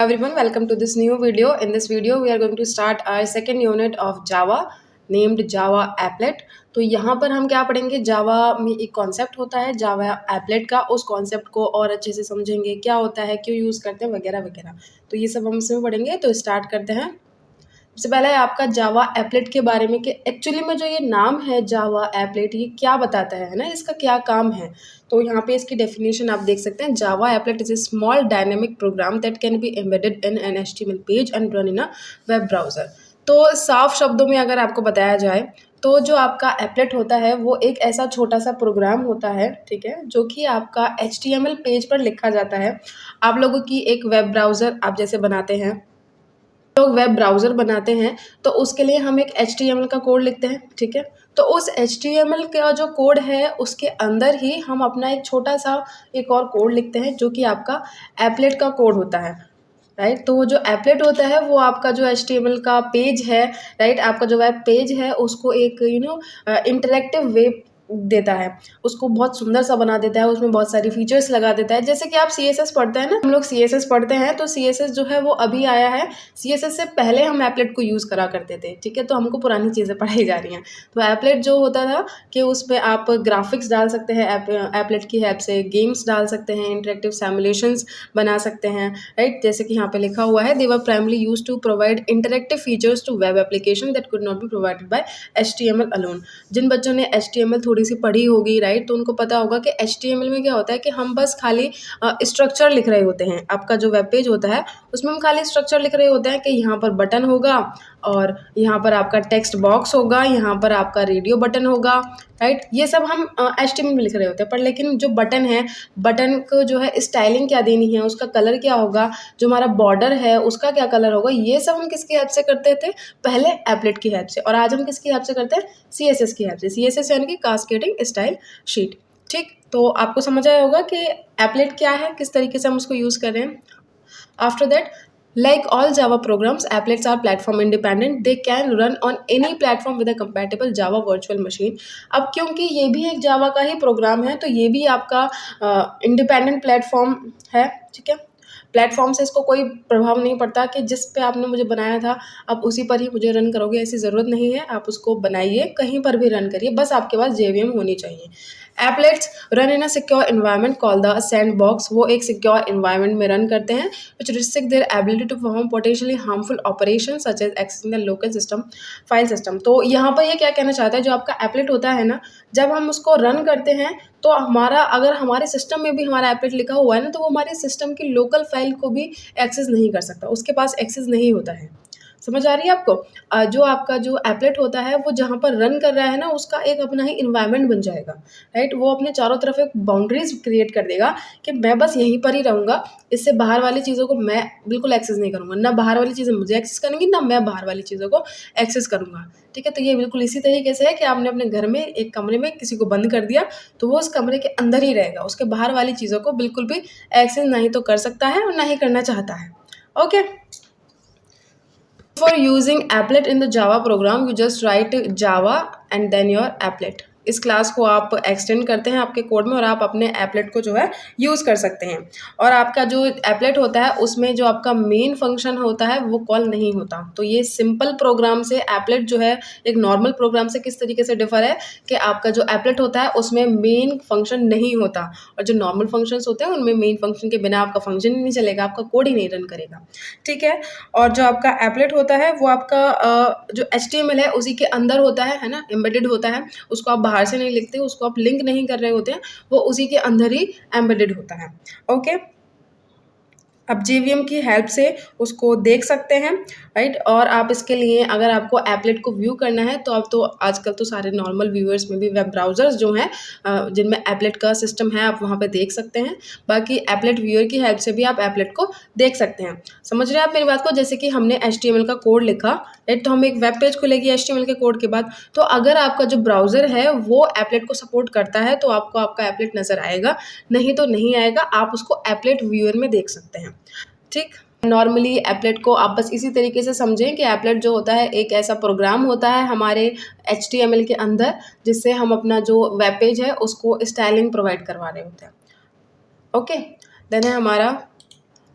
Everyone, welcome to this new video. In this video, we are going to start our second unit of Java named Java Applet. तो यहाँ पर हम क्या पढ़ेंगे, जावा में एक कॉन्सेप्ट होता है जावा एप्लेट का, उस कॉन्सेप्ट को और अच्छे से समझेंगे, क्या होता है, क्यों यूज़ करते हैं वगैरह वगैरह। तो ये सब हम इसमें पढ़ेंगे। तो स्टार्ट करते हैं। सबसे पहले आपका जावा एप्लेट के बारे में कि एक्चुअली में जो ये नाम है जावा एप्लेट, ये क्या बताता है ना, इसका क्या काम है। तो यहाँ पे इसकी डेफिनेशन आप देख सकते हैं। Java applet is a small dynamic program that can be embedded in an HTML page and run in a web browser. तो साफ शब्दों में अगर आपको बताया जाए तो जो आपका एप्लेट होता है वो एक ऐसा छोटा सा प्रोग्राम होता है, ठीक है, जो कि आपका HTML पेज पर लिखा जाता है। आप लोगों की एक वेब ब्राउज़र आप जैसे बनाते हैं, लोग वेब ब्राउज़र बनाते हैं, तो उसके लिए हम एक HTML का कोड लिखते हैं, ठीक है। तो उस HTML का जो कोड है उसके अंदर ही हम अपना एक छोटा सा एक और कोड लिखते हैं, जो कि आपका एप्लेट का कोड होता है, राइट। तो वो जो एप्लेट होता है वो आपका जो HTML का पेज है, राइट, आपका जो वेब पेज है उसको एक इंटरेक्टिव वे देता है, उसको बहुत सुंदर सा बना देता है, उसमें बहुत सारी फीचर्स लगा देता है। जैसे कि आप CSS पढ़ते हैं ना, हम लोग CSS पढ़ते हैं, तो CSS जो है वो अभी आया है। CSS से पहले हम एप्लेट को यूज़ करा करते थे, ठीक है। तो हमको पुरानी चीज़ें पढ़ाई जा रही हैं। तो एप्लेट जो होता था कि उसमें आप ग्राफिक्स डाल सकते हैं, एप्लेट की हेल्प से गेम्स डाल सकते हैं, इंटरेक्टिव सिमुलेशंस बना सकते हैं, राइट। जैसे कि यहाँ पे लिखा हुआ है, they were primarily used to provide interactive features to web application that could not be provided by HTML alone. जिन बच्चों ने HTML थोड़ी सी पढ़ी होगी, राइट, तो उनको पता होगा कि HTML में क्या होता है कि हम बस खाली स्ट्रक्चर लिख रहे होते हैं। आपका जो वेब पेज होता है उसमें हम खाली स्ट्रक्चर लिख रहे होते हैं कि यहाँ पर बटन होगा और यहाँ पर आपका टेक्स्ट बॉक्स होगा, यहाँ पर आपका रेडियो बटन होगा, राइट। ये सब हम HTML में लिख रहे होते हैं। पर लेकिन जो बटन है, बटन को जो है स्टाइलिंग क्या देनी है, उसका कलर क्या होगा, जो हमारा बॉर्डर है उसका क्या कलर होगा, ये सब हम किसकी हेल्प से करते थे, पहले एप्लेट की हेल्प से। और आज हम किसकी हेल्प से करते हैं, CSS की हेल्प से। CSS यानी कि कास्केडिंग स्टाइल शीट, ठीक। तो आपको समझ आया होगा कि एप्लेट क्या है, किस तरीके से हम उसको यूज़ कर रहे हैं। After that, like all Java programs, applets are platform independent. They can run on any platform with a compatible Java virtual machine. अब क्योंकि ये भी एक Java का ही प्रोग्राम है, तो ये भी आपका इंडिपेंडेंट प्लेटफॉर्म है, ठीक है। प्लेटफॉर्म से इसको कोई प्रभाव नहीं पड़ता कि जिस पे आपने मुझे बनाया था आप उसी पर ही मुझे रन करोगे, ऐसी ज़रूरत नहीं है। आप उसको बनाइए, कहीं पर भी रन करिए, बस आपके पास JVM होनी चाहिए। Applets run in a secure environment call the sandbox. वो एक सिक्योर इन्वायरमेंट में रन करते हैं which restrict their ability to perform potentially harmful operation such as accessing the local system file system. तो यहाँ पर ये क्या कहना चाहता है, जो आपका एप्लेट होता है ना, जब हम उसको रन करते हैं तो हमारा, अगर हमारे सिस्टम में भी हमारा एप्लेट लिखा हुआ है ना, तो वो हमारे सिस्टम की लोकल फाइल को भी एक्सेस नहीं कर सकता, उसके पास एक्सेस नहीं होता है। समझ आ रही है आपको। जो आपका जो एप्लेट होता है वो जहाँ पर रन कर रहा है ना, उसका एक अपना ही इन्वायरमेंट बन जाएगा, राइट। वो अपने चारों तरफ एक बाउंड्रीज क्रिएट कर देगा कि मैं बस यहीं पर ही रहूँगा, इससे बाहर वाली चीज़ों को मैं बिल्कुल एक्सेस नहीं करूँगा, ना बाहर वाली चीज़ें मुझे एक्सेस करेंगी, ना मैं बाहर वाली चीज़ों को एक्सेस करूँगा, ठीक है। तो ये बिल्कुल इसी तरीके से है कि आपने अपने घर में एक कमरे में किसी को बंद कर दिया, तो वो उस कमरे के अंदर ही रहेगा, उसके बाहर वाली चीज़ों को बिल्कुल भी एक्सेस नहीं तो कर सकता है और ना ही करना चाहता है। Okay. For using applet in the Java program, you just write Java and then your applet. इस क्लास को आप एक्सटेंड करते हैं आपके कोड में और आप अपने एप्लेट को जो है यूज़ कर सकते हैं। और आपका जो एप्लेट होता है उसमें जो आपका मेन फंक्शन होता है वो कॉल नहीं होता। तो ये सिंपल प्रोग्राम से एप्लेट जो है एक नॉर्मल प्रोग्राम से किस तरीके से डिफर है कि आपका जो एप्लेट होता है उसमें मेन फंक्शन नहीं होता, और जो नॉर्मल फंक्शंस होते हैं उनमें मेन फंक्शन के बिना आपका फंक्शन ही नहीं चलेगा, आपका कोड ही नहीं रन करेगा, ठीक है। और जो आपका एप्लेट होता है वो आपका जो HTML है उसी के अंदर होता है ना, एम्बेडेड होता है। उसको आप बाहर से नहीं लिखते, उसको आप लिंक नहीं कर रहे होते हैं, वो उसी के अंदर ही एम्बेडेड होता है। ओके। आप JVM की हेल्प से उसको देख सकते हैं, राइट। और आप इसके लिए अगर आपको एप्लेट को व्यू करना है तो आप तो आजकल तो सारे नॉर्मल व्यूअर्स में भी वेब ब्राउज़र्स जो हैं जिनमें एप्लेट का सिस्टम है, आप वहाँ पे देख सकते हैं। बाकी एप्लेट व्यूअर की हेल्प से भी आप एप्लेट को देख सकते हैं। समझ रहे हैं आप मेरी बात को। जैसे कि हमने HTML का कोड लिखा, राइट, तो हम एक वेब पेज खुलेगी HTML के कोड के बाद, तो अगर आपका जो ब्राउज़र है वो एप्लेट को सपोर्ट करता है तो आपको आपका एप्लेट नज़र आएगा, नहीं तो नहीं आएगा। आप उसको एप्लेट व्यूअर में देख सकते हैं, ठीक। नॉर्मली एप्लेट को आप बस इसी तरीके से समझें कि एप्लेट जो होता है एक ऐसा प्रोग्राम होता है हमारे HTML के अंदर, जिससे हम अपना जो वेब पेज है उसको स्टाइलिंग प्रोवाइड करवा रहे होते हैं। ओके। देन है हमारा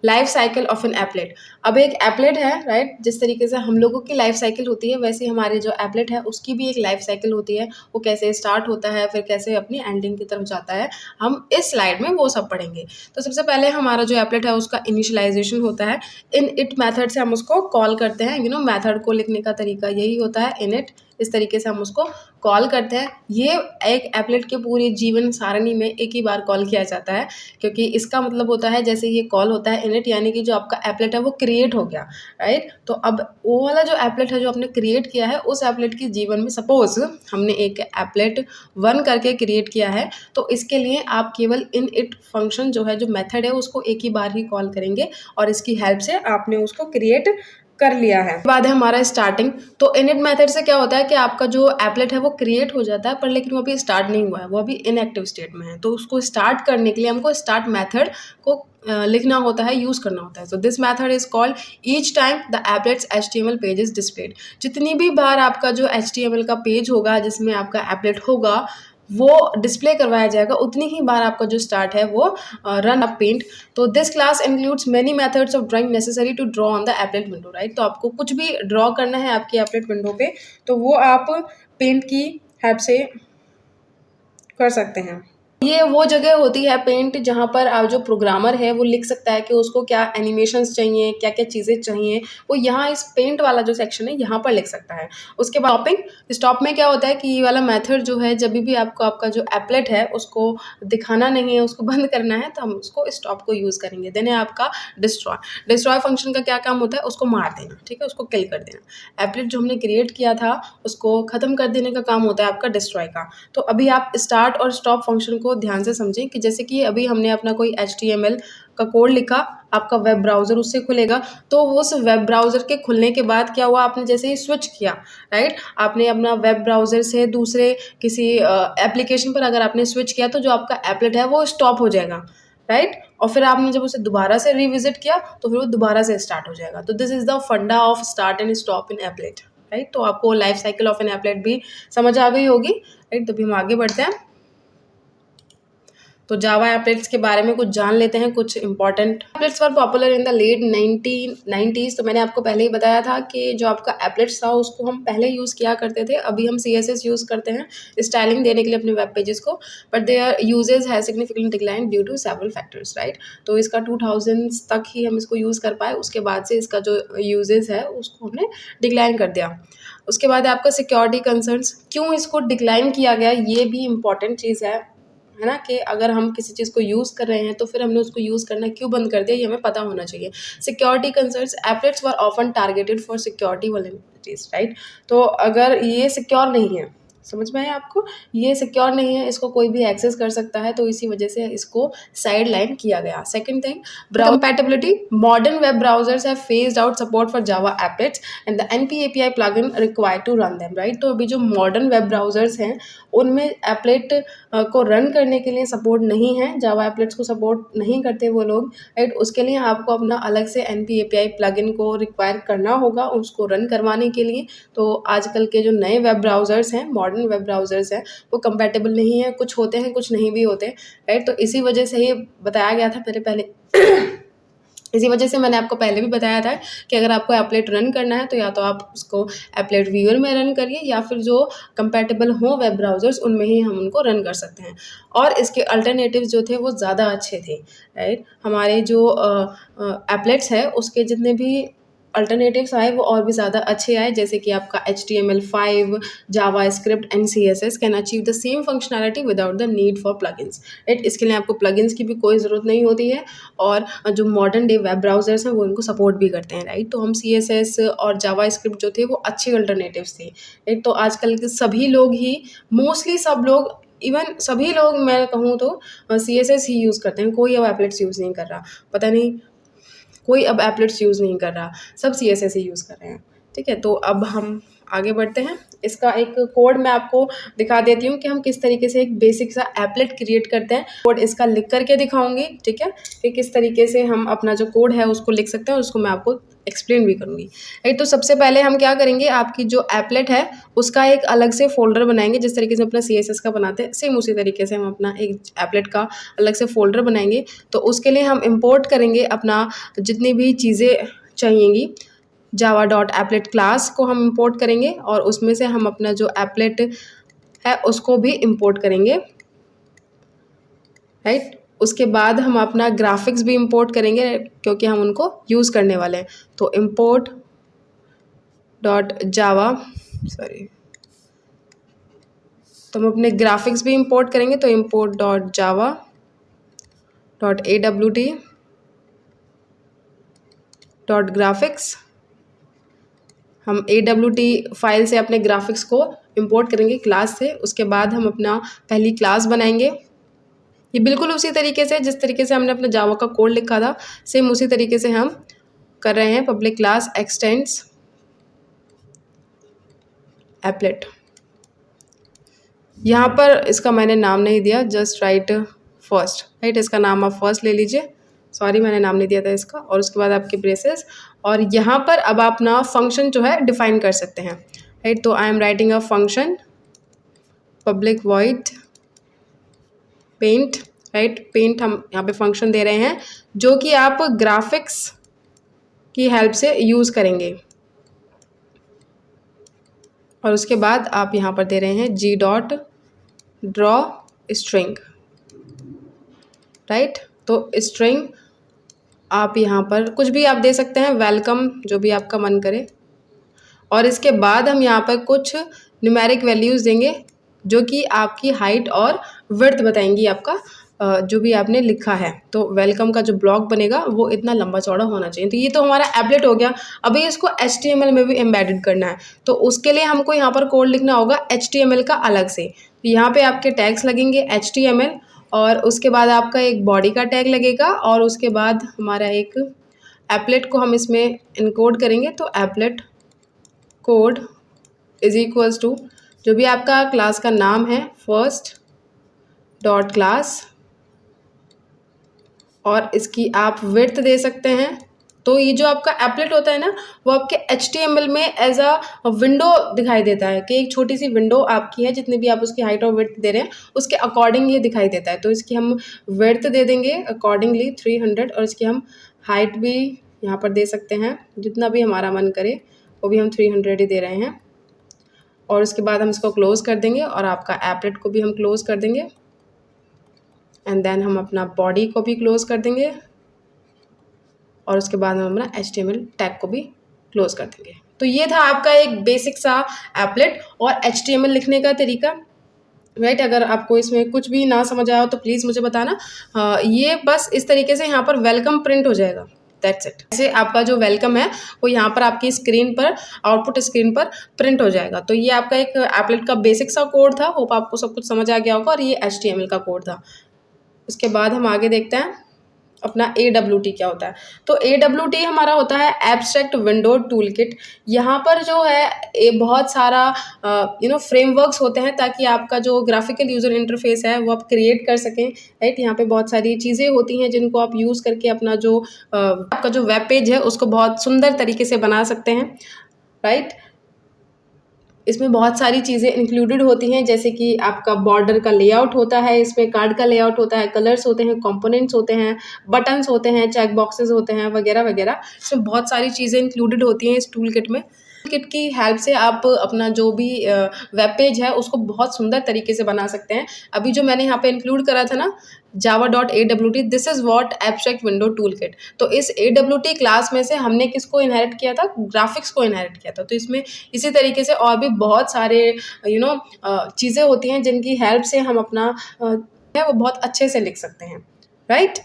life cycle of an applet. अब एक एप्लेट है, राइट, जिस तरीके से हम लोगों की लाइफ साइकिल होती है वैसे हमारे जो एप्लेट है उसकी भी एक लाइफ साइकिल होती है। वो कैसे स्टार्ट होता है फिर कैसे अपनी एंडिंग की तरफ जाता है, हम इस स्लाइड में वो सब पढ़ेंगे। तो सबसे पहले हमारा जो एप्लेट है उसका इनिशियलाइजेशन होता है। इन इट मेथड से हम उसको कॉल करते हैं। मेथड को लिखने का तरीका यही होता है, इन इट, इस तरीके से हम उसको कॉल करते हैं। ये एक एप्लेट के पूरे जीवन सारणी में एक ही बार कॉल किया जाता है, क्योंकि इसका मतलब होता है जैसे ये कॉल होता है इनिट, यानी कि जो आपका एप्लेट है वो क्रिएट हो गया, राइट। तो अब वो वाला जो एप्लेट है जो आपने क्रिएट किया है उस एप्लेट के जीवन में सपोज हमने एक एप्लेट 1 करके क्रिएट किया है, तो इसके लिए आप केवल इन इट फंक्शन जो है, जो मेथड है, उसको एक ही बार ही कॉल करेंगे और इसकी हेल्प से आपने उसको क्रिएट कर लिया है। बाद है हमारा स्टार्टिंग। तो इनिट मेथड से क्या होता है कि आपका जो एप्लेट है वो क्रिएट हो जाता है, पर लेकिन वो अभी स्टार्ट नहीं हुआ है, वो अभी इनएक्टिव स्टेट में है। तो उसको स्टार्ट करने के लिए हमको स्टार्ट मेथड को लिखना होता है, यूज करना होता है। So this method is called each time the एप्लेट्स HTML page is displayed. जितनी भी बार आपका जो HTML का पेज होगा जिसमें आपका एप्लेट होगा वो डिस्प्ले करवाया जाएगा, उतनी ही बार आपका जो स्टार्ट है वो रन अप पेंट। तो this class includes many methods of drawing necessary to draw on the applet window, right. तो आपको कुछ भी ड्रॉ करना है आपकी एप्लेट विंडो पे तो वो आप पेंट की हेल्प से कर सकते हैं। ये वो जगह होती है पेंट जहाँ पर आप जो प्रोग्रामर है वो लिख सकता है कि उसको क्या एनिमेशंस चाहिए, क्या क्या चीज़ें चाहिए, वो यहाँ इस पेंट वाला जो सेक्शन है यहाँ पर लिख सकता है। उसके बाद स्टॉपिंग, स्टॉप में क्या होता है कि ये वाला मेथड जो है जब भी आपको आपका जो एप्लेट है उसको दिखाना नहीं है, उसको बंद करना है, तो हम उसको स्टॉप को यूज़ करेंगे। देन है आपका डिस्ट्रॉय। डिस्ट्रॉय फंक्शन का क्या काम होता है, उसको मार देना, ठीक है, उसको किल कर देना। एप्लेट जो हमने क्रिएट किया था उसको ख़त्म कर देने का काम होता है आपका डिस्ट्रॉय का। तो अभी आप स्टार्ट और स्टॉप फंक्शन को ध्यान से समझें कि जैसे कि अभी हमने अपना कोई HTML का कोड लिखा, आपका वेब ब्राउज़र उससे खुलेगा, तो उस वेब ब्राउज़र के खुलने के बाद क्या हुआ, आपने जैसे ही स्विच किया, राइट, आपने अपना वेब ब्राउज़र से दूसरे किसी एप्लीकेशन पर अगर आपने स्विच किया तो जो आपका एप्लेट है वो स्टॉप हो जाएगा, राइट। और फिर आपने जब उसे दोबारा से रिविजिट किया तो फिर वो दोबारा से स्टार्ट हो जाएगा। तो this is the funda of start and stop in applet, right. तो आपको life cycle of an applet भी समझ आ गई होगी, राइट। तो भी हम आगे बढ़ते हैं। तो जावा एप्लेट्स के बारे में कुछ जान लेते हैं, कुछ important. Applets were popular in the late 1990s। तो मैंने आपको पहले ही बताया था कि जो आपका एप्लेट्स था उसको हम पहले यूज़ किया करते थे, अभी हम CSS यूज़ करते हैं स्टाइलिंग देने के लिए अपने वेब पेजेस को, बट देयर यूजेज है significant decline due to several factors, right. तो इसका 2000s तक ही हम इसको यूज़ कर पाए, उसके बाद से इसका जो यूजेज है उसको हमने डिक्लाइन कर दिया। उसके बाद आपका सिक्योरिटी कंसर्न्स, क्यों इसको डिक्लाइन किया गया, ये भी इंपॉर्टेंट चीज़ है ना, कि अगर हम किसी चीज़ को यूज़ कर रहे हैं तो फिर हमने उसको यूज़ करना क्यों बंद कर दिया, ये हमें पता होना चाहिए। Security concerns, एप्लेट्स were often targeted for security vulnerabilities, right. तो अगर ये सिक्योर नहीं है, समझ में आया आपको, ये सिक्योर नहीं है, इसको कोई भी एक्सेस कर सकता है, तो इसी वजह से इसको साइड लाइन किया गया। Second thing, compatibility, modern web browsers have phased out support for Java applets and the NP API plugin required to run them, right. तो अभी जो मॉडर्न वेब ब्राउजर्स हैं उनमें एप्लेट को रन करने के लिए सपोर्ट नहीं है, जावा एप्लेट्स को सपोर्ट नहीं करते वो लोग, राइट। उसके लिए आपको अपना अलग से NP API प्लगइन को रिक्वायर करना होगा उसको रन करवाने के लिए। तो आजकल के जो नए वेब ब्राउजर्स हैं, मॉडर्न वेब ब्राउजर्स हैं, वो कंपैटिबल नहीं है, कुछ होते हैं कुछ नहीं भी होते, राइट। तो इसी वजह से ही बताया गया था मेरे पहले इसी वजह से मैंने आपको पहले भी बताया था कि अगर आपको एप्लेट रन करना है तो या तो आप उसको एप्लेट व्यूअर में रन करिए या फिर जो कंपैटिबल हो वेब ब्राउजर्स उनमें ही हम उनको रन कर सकते हैं। और इसके अल्टरनेटिव्स जो थे वो ज़्यादा अच्छे थे, राइट। हमारे जो एप्लेट्स है उसके जितने भी अल्टरनेटिव्स आए वो और भी ज़्यादा अच्छे आए, जैसे कि आपका HTML5, JavaScript and CSS can achieve the same functionality without the need for plugins, right. इसके लिए आपको प्लगइन्स की भी कोई ज़रूरत नहीं होती है और जो मॉडर्न डे वेब ब्राउजर्स हैं वो इनको सपोर्ट भी करते हैं, राइट। तो हम CSS और जावास्क्रिप्ट जो थे वो अच्छे अल्टरनेटिव्स थे, राइट। तो आजकल के सभी लोग ही, मोस्टली सब लोग, इवन सभी लोग मैं कहूँ तो CSS ही यूज़ करते हैं, कोई अब एप्लेट्स यूज़ नहीं कर रहा, पता नहीं कोई अब एप्लेट्स यूज़ नहीं कर रहा, सब CSS ही यूज़ कर रहे हैं, ठीक है। तो अब हम आगे बढ़ते हैं। इसका एक कोड मैं आपको दिखा देती हूँ कि हम किस तरीके से एक बेसिक सा एप्लेट क्रिएट करते हैं। कोड इसका लिख करके दिखाऊंगी, ठीक है, कि किस तरीके से हम अपना जो कोड है उसको लिख सकते हैं और उसको मैं आपको एक्सप्लेन भी करूँगी। राइट, तो सबसे पहले हम क्या करेंगे, आपकी जो एप्लेट है उसका एक अलग से फोल्डर बनाएंगे। जिस तरीके से अपना CSS का बनाते हैं सेम उसी तरीके से हम अपना एक एप्लेट का अलग से फोल्डर बनाएंगे। तो उसके लिए हम इम्पोर्ट करेंगे अपना जितनी भी चीज़ें चाहिएंगी, java.applet क्लास को हम इंपोर्ट करेंगे और उसमें से हम अपना जो एप्लेट है उसको भी इंपोर्ट करेंगे। राइट, उसके बाद हम अपना ग्राफिक्स भी इंपोर्ट करेंगे क्योंकि हम उनको यूज़ करने वाले हैं। तो import डॉट जावा तो हम अपने ग्राफिक्स भी इंपोर्ट करेंगे। तो import dot Java dot AWT dot graphics, हम AWT फाइल से अपने ग्राफिक्स को इंपोर्ट करेंगे क्लास से। उसके बाद हम अपना पहली क्लास बनाएंगे। ये बिल्कुल उसी तरीके से जिस तरीके से हमने अपना जावा का कोड लिखा था सेम उसी तरीके से हम कर रहे हैं। पब्लिक क्लास एक्सटेंड्स एप्लेट, यहाँ पर इसका मैंने नाम नहीं दिया, जस्ट राइट फर्स्ट। राइट, इसका नाम आप फर्स्ट ले लीजिए, सॉरी मैंने नाम नहीं दिया था इसका। और उसके बाद आपके ब्रेसेस, और यहाँ पर अब आप अपना फंक्शन जो है डिफाइन कर सकते हैं। राइट, तो I am writing a function public void paint. Right, paint हम यहाँ पे फंक्शन दे रहे हैं जो कि आप ग्राफिक्स की हेल्प से यूज़ करेंगे। और उसके बाद आप यहाँ पर दे रहे हैं g.draw string। राइट, तो स्ट्रिंग आप यहाँ पर कुछ भी आप दे सकते हैं, वेलकम, जो भी आपका मन करे। और इसके बाद हम यहाँ पर कुछ न्यूमेरिक वैल्यूज़ देंगे जो कि आपकी हाइट और विड्थ बताएंगी आपका जो भी आपने लिखा है। तो वेलकम का जो ब्लॉक बनेगा वो इतना लंबा चौड़ा होना चाहिए। तो ये तो हमारा एप्लेट हो गया। अभी इसको HTML में भी एम्बेडेड करना है, तो उसके लिए हमको यहाँ पर कोड लिखना होगा HTML का अलग से। तो यहाँ पे आपके टैग्स लगेंगे HTML, और उसके बाद आपका एक बॉडी का टैग लगेगा, और उसके बाद हमारा एक एप्लेट को हम इसमें इनकोड करेंगे। तो applet code is equals to जो भी आपका क्लास का नाम है फर्स्ट डॉट क्लास, और इसकी आप विड्थ दे सकते हैं। तो ये जो आपका एप्लेट होता है ना, वो आपके HTML में एज अ विंडो दिखाई देता है कि एक छोटी सी विंडो आपकी है, जितनी भी आप उसकी हाइट और विड्थ दे रहे हैं उसके अकॉर्डिंग ये दिखाई देता है। तो इसकी हम विड्थ दे देंगे अकॉर्डिंगली 300, और इसकी हम हाइट भी यहाँ पर दे सकते हैं जितना भी हमारा मन करे, वो भी हम 300 ही दे रहे हैं। और उसके बाद हम इसको क्लोज़ कर देंगे और आपका एप्लेट को भी हम क्लोज़ कर देंगे, एंड देन हम अपना बॉडी को भी क्लोज़ कर देंगे, और उसके बाद हम अपना HTML टैग को भी क्लोज़ कर देंगे। तो ये था आपका एक बेसिक सा एप्लेट और HTML लिखने का तरीका। राइट, अगर आपको इसमें कुछ भी ना समझ आया हो तो प्लीज़ मुझे बताना। ये बस इस तरीके से यहाँ पर वेलकम प्रिंट हो जाएगा, दैट्स इट। ऐसे आपका जो वेलकम है वो यहाँ पर आपकी स्क्रीन पर, आउटपुट स्क्रीन पर प्रिंट हो जाएगा। तो ये आपका एक एप्लेट का बेसिक सा कोड था। होप आपको सब कुछ समझ आ गया होगा, और ये HTML का कोड था। उसके बाद हम आगे देखते हैं अपना AWT क्या होता है। तो AWT हमारा होता है एब्स्ट्रैक्ट विंडो टूलकिट। यहाँ पर जो है बहुत सारा फ्रेमवर्क्स होते हैं ताकि आपका जो ग्राफिकल यूज़र इंटरफेस है वो आप क्रिएट कर सकें। राइट, यहाँ पे बहुत सारी चीज़ें होती हैं जिनको आप यूज़ करके अपना जो आपका जो वेब पेज है उसको बहुत सुंदर तरीके से बना सकते हैं। राइट, इसमें बहुत सारी चीज़ें इंक्लूडेड होती हैं, जैसे कि आपका बॉर्डर का लेआउट होता है, इसमें कार्ड का लेआउट होता है, कलर्स होते हैं, कंपोनेंट्स होते हैं, बटन्स होते हैं, चेक बॉक्सेस होते हैं, वगैरह वगैरह। इसमें बहुत सारी चीज़ें इंक्लूडेड होती हैं इस टूल किट में। किट की हेल्प से आप अपना जो भी वेब पेज है उसको बहुत सुंदर तरीके से बना सकते हैं। अभी जो मैंने यहाँ पे इंक्लूड करा था ना, java.awt, this is what abstract window tool kit. तो इस AWT क्लास में से हमने किसको इनहेरिट किया था? ग्राफिक्स को इनहेरिट किया था। तो इसमें इसी तरीके से और भी बहुत सारे चीज़ें होती हैं जिनकी हेल्प से हम अपना है वो बहुत अच्छे से लिख सकते हैं। राइट,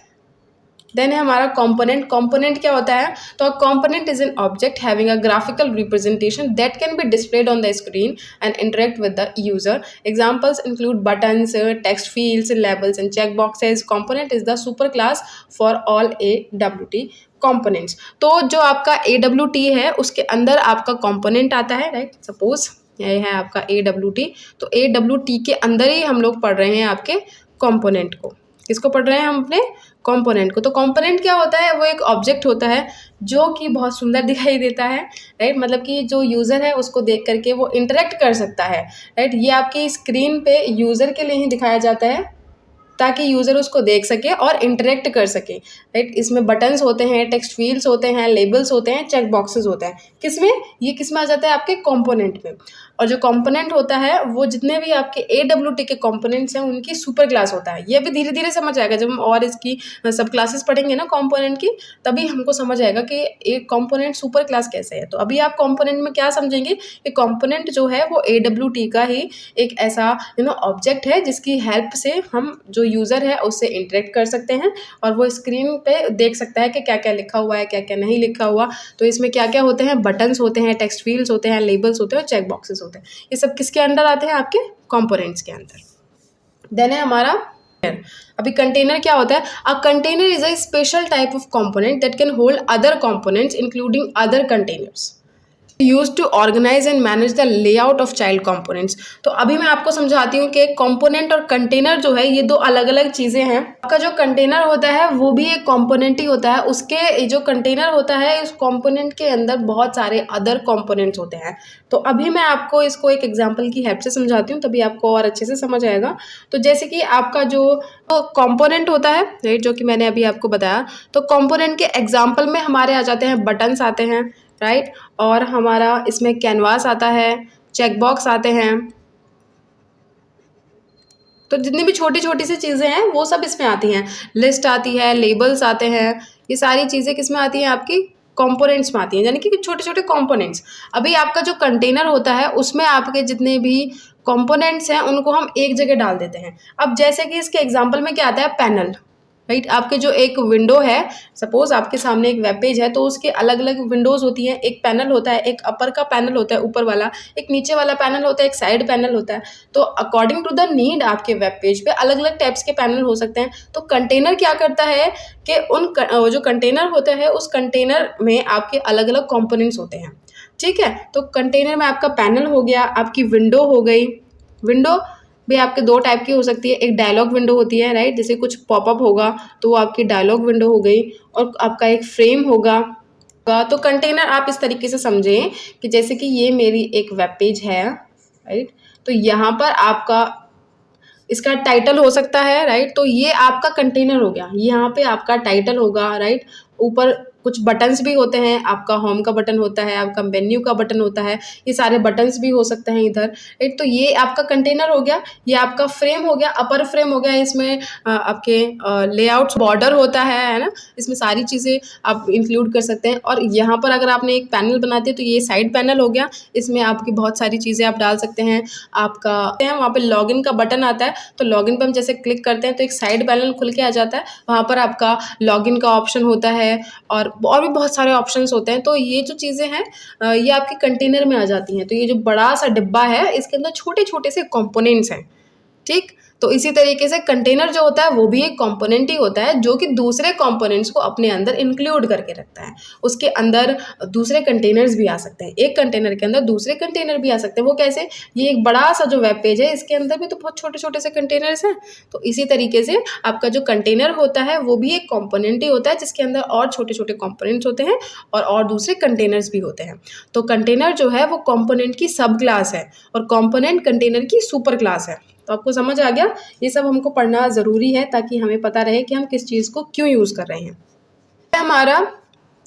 देन है हमारा कंपोनेंट। कंपोनेंट क्या होता है? तो component is an object having a graphical representation that can be displayed on the screen and interact with the user. Examples include buttons, text fields, labels and check boxes. Component is the super class for all AWT components. तो जो आपका AWT है उसके अंदर आपका component आता है, right. Suppose ये है आपका AWT, तो AWT के अंदर ही हम लोग पढ़ रहे हैं आपके कंपोनेंट को। किसको पढ़ रहे हैं हम? अपने कंपोनेंट को। तो कंपोनेंट क्या होता है? वो एक ऑब्जेक्ट होता है जो कि बहुत सुंदर दिखाई देता है, राइट। मतलब कि जो यूज़र है उसको देख करके वो इंटरेक्ट कर सकता है, राइट। ये आपकी स्क्रीन पे यूज़र के लिए ही दिखाया जाता है ताकि यूज़र उसको देख सके और इंटरेक्ट कर सके, राइट। इसमें बटन्स होते हैं, टेक्स्ट फील्ड्स होते हैं, लेबल्स होते हैं, चेक बॉक्सेस होते हैं। किसमें? ये किसमें आ जाता है? आपके कंपोनेंट में। और जो कंपोनेंट होता है वो जितने भी आपके AWT के कंपोनेंट्स हैं उनकी सुपर क्लास होता है। ये अभी धीरे धीरे समझ आएगा जब हम और इसकी सब क्लासेस पढ़ेंगे ना कंपोनेंट की, तभी हमको समझ आएगा कि एक कंपोनेंट सुपर क्लास कैसे है। तो अभी आप कंपोनेंट में क्या समझेंगे कि कंपोनेंट जो है वो AWT का ही एक ऐसा ऑब्जेक्ट है जिसकी हेल्प से हम जो यूज़र है उससे इंटरेक्ट कर सकते हैं और वो स्क्रीन पे देख सकता है कि क्या क्या लिखा हुआ है, क्या क्या नहीं लिखा हुआ। तो इसमें क्या क्या होते हैं? बटन्स होते हैं, टेक्स्ट फील्ड्स होते हैं, लेबल्स होते हैं, चेक बॉक्सेस होते हैं। ये सब किसके अंडर आते हैं? आपके कंपोनेंट्स के अंदर। देन है हमारा अभी कंटेनर क्या होता है? A container is a special type of component that can hold other components including other containers use to organize and manage the layout of child components. तो अभी मैं आपको समझाती हूँ कि कंपोनेंट और कंटेनर जो है ये दो अलग अलग चीज़ें हैं। आपका जो कंटेनर होता है वो भी एक कंपोनेंट ही होता है। उसके जो कंटेनर होता है उस कंपोनेंट के अंदर बहुत सारे अदर कंपोनेंट्स होते हैं। तो अभी मैं आपको इसको एक एग्जांपल की हेल्प से समझाती हूँ, तभी आपको और अच्छे से समझ आएगा। तो जैसे कि आपका जो कंपोनेंट होता है, राइट, जो कि मैंने अभी आपको बताया, तो कंपोनेंट के एग्जाम्पल में हमारे आ जाते हैं बटन्स आते हैं, राइट, और हमारा इसमें कैनवास आता है, चेक बॉक्स आते हैं। तो जितनी भी छोटी छोटी सी चीज़ें हैं वो सब इसमें आती हैं। लिस्ट आती है, लेबल्स आते हैं, ये सारी चीज़ें किसमें आती हैं? आपकी कंपोनेंट्स में आती हैं, यानी कि छोटे छोटे कंपोनेंट्स। अभी आपका जो कंटेनर होता है उसमें आपके जितने भी कंपोनेंट्स हैं उनको हम एक जगह डाल देते हैं। अब जैसे कि इसके एग्जाम्पल में क्या आता है? Panel, right. आपके जो एक विंडो है, सपोज आपके सामने एक वेब पेज है तो उसके अलग अलग विंडोज होती हैं। एक पैनल होता है, एक अपर का पैनल होता है ऊपर वाला, एक नीचे वाला पैनल होता है, एक साइड पैनल होता है। तो अकॉर्डिंग टू द नीड आपके वेब पेज पे अलग अलग टाइप्स के पैनल हो सकते हैं। तो कंटेनर क्या करता है कि जो कंटेनर होता है उस कंटेनर में आपके अलग अलग कॉम्पोनेंट्स होते हैं, ठीक है। तो कंटेनर में आपका पैनल हो गया, आपकी विंडो हो गई। विंडो भी आपके दो टाइप की हो सकती है। एक डायलॉग विंडो होती है, राइट, जैसे कुछ पॉपअप होगा तो वो आपकी डायलॉग विंडो हो गई, और आपका एक फ्रेम होगा। तो कंटेनर आप इस तरीके से समझें कि जैसे कि ये मेरी एक वेब पेज है, राइट, तो यहाँ पर आपका इसका टाइटल हो सकता है, राइट। तो ये आपका कंटेनर हो गया, यहाँ पे आपका टाइटल होगा, राइट। ऊपर कुछ बटन्स भी होते हैं, आपका होम का बटन होता है, आपका मेन्यू का बटन होता है, ये सारे बटन्स भी हो सकते हैं इधर, राइट। तो ये आपका कंटेनर हो गया। ये आपका फ्रेम हो गया, अपर फ्रेम हो गया। इसमें आपके लेआउट बॉर्डर होता है ना, इसमें सारी चीज़ें आप इंक्लूड कर सकते हैं। और यहाँ पर अगर आपने एक पैनल बना दिया तो ये साइड पैनल हो गया, इसमें आपकी बहुत सारी चीज़ें आप डाल सकते हैं। आपका वहाँ पे लॉगिन का बटन आता है, तो लॉगिन पे हम जैसे क्लिक करते हैं तो एक साइड पैनल खुल के आ जाता है, वहाँ पर आपका लॉगिन का ऑप्शन होता है और भी बहुत सारे ऑप्शंस होते हैं। तो ये जो चीज़ें हैं ये आपके कंटेनर में आ जाती हैं। तो ये जो बड़ा सा डिब्बा है इसके अंदर छोटे छोटे से कंपोनेंट्स हैं, ठीक। तो इसी तरीके से कंटेनर जो होता है वो भी एक कंपोनेंट ही होता है जो कि दूसरे कंपोनेंट्स को अपने अंदर इंक्लूड करके रखता है। उसके अंदर दूसरे कंटेनर्स भी आ सकते हैं, एक कंटेनर के अंदर दूसरे कंटेनर भी आ सकते हैं। वो कैसे? ये एक बड़ा सा जो वेब पेज है इसके अंदर भी तो बहुत छोटे छोटे से कंटेनर्स हैं। तो इसी तरीके से आपका जो कंटेनर होता है वो भी एक कंपोनेंट ही होता है जिसके अंदर और छोटे छोटे कंपोनेंट्स होते हैं और दूसरे कंटेनर्स भी होते हैं। तो कंटेनर जो है वो कंपोनेंट की सब क्लास है और कंपोनेंट कंटेनर की सुपर क्लास है। तो आपको समझ आ गया? ये सब हमको पढ़ना ज़रूरी है ताकि हमें पता रहे कि हम किस चीज़ को क्यों यूज़ कर रहे हैं। हमारा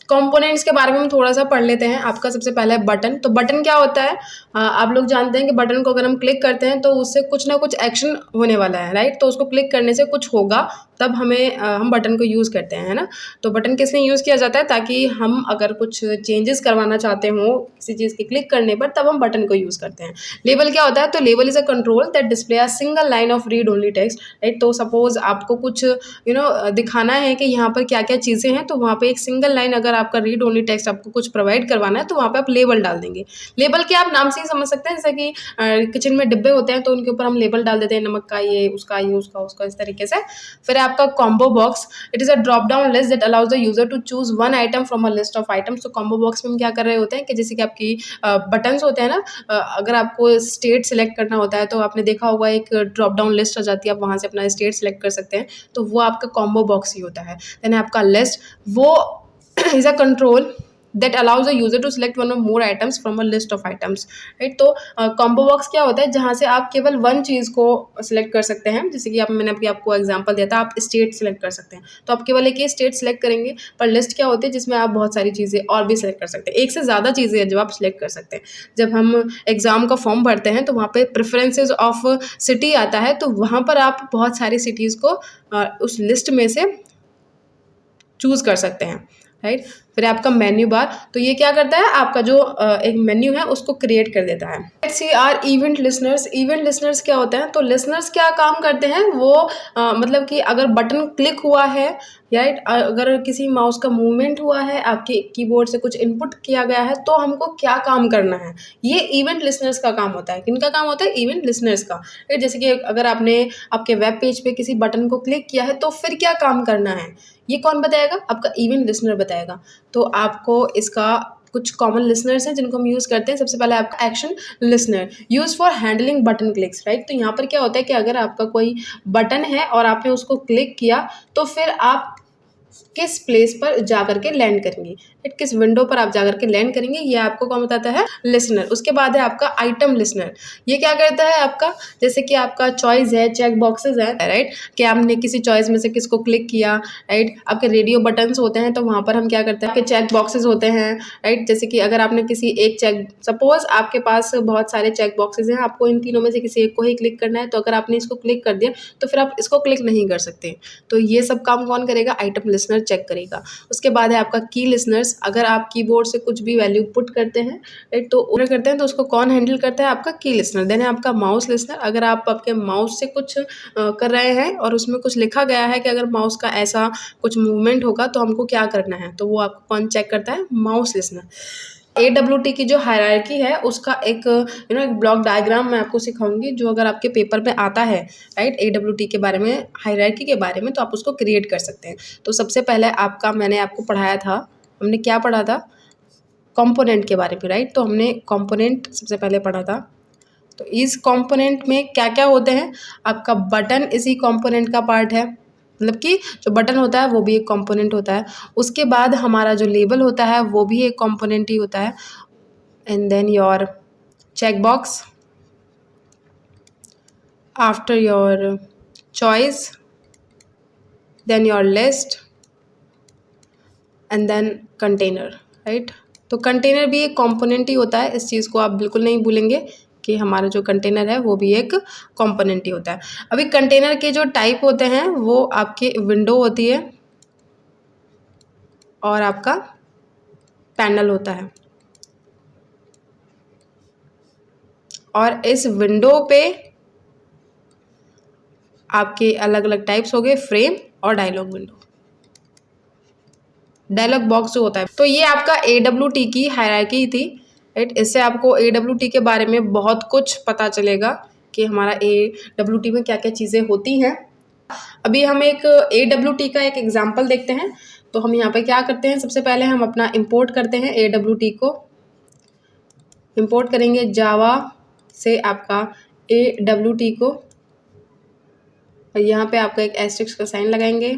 कंपोनेंट्स के बारे में हम थोड़ा सा पढ़ लेते हैं। आपका सबसे पहला है बटन। तो बटन क्या होता है? आप लोग जानते हैं कि बटन को अगर हम क्लिक करते हैं तो उससे कुछ ना कुछ एक्शन होने वाला है, राइट? तो उसको क्लिक करने से कुछ होगा, तब हम बटन को यूज़ करते हैं, है ना? तो बटन किस लिए यूज़ किया जाता है? ताकि हम अगर कुछ चेंजेस करवाना चाहते हो किसी चीज़ के क्लिक करने पर, तब हम बटन को यूज़ करते हैं। लेबल क्या होता है? तो label is a control that display a single line of read only text, right? तो सपोज आपको कुछ दिखाना है कि यहाँ पर क्या क्या चीज़ें हैं, तो वहाँ पे एक सिंगल लाइन, अगर आपका रीड ओनली टेक्स्ट आपको कुछ प्रोवाइड करवाना है तो वहाँ पे आप लेबल डाल देंगे। लेबल के आप नाम से ही समझ सकते हैं, जैसे कि किचन में डिब्बे होते हैं तो उनके ऊपर हम लेबल डाल देते हैं, नमक का ये, उसका ये, उसका उसका, इस तरीके से। फिर आपका combo box, it is a drop down list that allows the user to choose one item from a list of items. तो कॉम्बो बॉक्स में हम क्या कर रहे होते हैं कि जैसे कि आपकी बटन्स होते हैं ना, अगर आपको स्टेट सिलेक्ट करना होता है तो आपने देखा होगा एक ड्रॉप डाउन लिस्ट आ जाती है, आप वहाँ से अपना स्टेट सिलेक्ट कर सकते हैं, तो वो आपका कॉम्बो बॉक्स ही होता है। देन आपका लिस्ट, वो is a control that allows the user to select one or more items from a list of items, right? तो कॉम्बो बॉक्स क्या होता है? जहाँ से आप केवल वन चीज़ को सिलेक्ट कर सकते हैं। जैसे कि मैंने अभी आपको एग्जांपल दिया था, आप स्टेट सिलेक्ट कर सकते हैं, तो आप केवल एक ही स्टेट सिलेक्ट करेंगे। पर लिस्ट क्या होती है? जिसमें आप बहुत सारी चीज़ें और भी सिलेक्ट कर सकते हैं, एक से ज़्यादा चीज़ें हैं जो आप सिलेक्ट कर सकते हैं। जब हम एग्ज़ाम का फॉर्म भरते हैं तो वहाँ पे प्रेफरेंसेज ऑफ सिटी आता है, तो वहाँ पर आप बहुत सारी सिटीज़ को उस लिस्ट में से चूज़ कर सकते हैं, राइट? फिर आपका मेन्यू बार, तो ये क्या करता है? आपका जो एक मेन्यू है उसको क्रिएट कर देता है। Let's see are event listeners. Event listeners क्या होते हैं? तो लिसनर्स क्या काम करते हैं? वो मतलब कि अगर बटन क्लिक हुआ है, राइट, अगर किसी माउस का मूवमेंट हुआ है, आपके कीबोर्ड से कुछ इनपुट किया गया है, तो हमको क्या काम करना है, ये इवेंट लिसनर्स का काम होता है। किनका काम होता है? इवेंट लिसनर्स का। जैसे कि अगर आपने आपके वेब पेज पे किसी बटन को क्लिक किया है तो फिर क्या काम करना है, ये कौन बताएगा? आपका इवेंट लिसनर बताएगा। तो आपको इसका कुछ कॉमन लिसनर्स हैं जिनको हम यूज़ करते हैं। सबसे पहले आपका action listener, use for handling button clicks, right? तो यहाँ पर क्या होता है कि अगर आपका कोई बटन है और आपने उसको क्लिक किया, तो फिर आप किस प्लेस पर जा करके लैंड करेंगे, किस विंडो पर आप जाकर के लैंड करेंगे, ये आपको कौन बताता है? लिसनर। उसके बाद है आपका आइटम लिसनर। ये क्या करता है आपका? जैसे कि आपका चॉइस है, चेक बॉक्सेस है, राइट, कि आपने किसी चॉइस में से किसको क्लिक किया, राइट? आपके रेडियो बटन्स होते हैं तो वहाँ पर हम क्या करते हैं? आपके चेक बॉक्सेस होते हैं, राइट? जैसे कि अगर आपने किसी एक चेक, सपोज आपके पास बहुत सारे चेक बॉक्सेस हैं, आपको इन तीनों में से किसी एक को ही क्लिक करना है, तो अगर आपने इसको क्लिक कर दिया तो फिर आप इसको क्लिक नहीं कर सकते। तो ये सब काम कौन करेगा? आइटम लिसनर चेक करेगा। उसके बाद है आपका की लिसनर्स। अगर आप कीबोर्ड से कुछ भी वैल्यू पुट करते हैं, राइट, तो ऑर्डर करते हैं, तो उसको कौन हैंडल करता है? आपका की लिसनर। देन है आपका माउस लिसनर। अगर आप आपके माउस से कुछ कर रहे हैं और उसमें कुछ लिखा गया है कि अगर माउस का ऐसा कुछ मूवमेंट होगा तो हमको क्या करना है, तो वो आपको कौन चेक करता है? Mouse listener. AWT की जो हायरार्की है उसका एक एक ब्लॉक डायग्राम मैं आपको सिखाऊंगी, जो अगर आपके पेपर में आता है, राइट, AWT के बारे में, हायरार्की के बारे में, तो आप उसको क्रिएट कर सकते हैं। तो सबसे पहले मैंने आपको पढ़ाया था, हमने क्या पढ़ा था? कंपोनेंट के बारे में, राइट? तो हमने कंपोनेंट सबसे पहले पढ़ा था। तो इस कंपोनेंट में क्या क्या होते हैं? आपका बटन इसी कंपोनेंट का पार्ट है, मतलब कि जो बटन होता है वो भी एक कंपोनेंट होता है। उसके बाद हमारा जो लेबल होता है वो भी एक कंपोनेंट ही होता है। And then your check box, after your choice, then your list, and then container, right? तो कंटेनर भी एक कंपोनेंट ही होता है, इस चीज़ को आप बिल्कुल नहीं भूलेंगे कि हमारा जो कंटेनर है वो भी एक कंपोनेंट ही होता है। अभी कंटेनर के जो टाइप होते हैं वो आपके विंडो होती है और आपका पैनल होता है, और इस विंडो पे आपके अलग अलग टाइप्स हो गए, फ्रेम और डायलॉग विंडो, डायलॉग बॉक्स जो होता है। तो ये आपका AWT की हायरार्की थी, राइट? इससे आपको AWT के बारे में बहुत कुछ पता चलेगा कि हमारा AWT में क्या क्या चीज़ें होती हैं। अभी हम एक AWT का एक एग्जाम्पल देखते हैं। तो हम यहाँ पे क्या करते हैं? सबसे पहले हम अपना इंपोर्ट करते हैं, AWT को इंपोर्ट करेंगे जावा से आपका AWT को, और यहाँ पे आपका एक एस्टेरिस्क का साइन लगाएंगे,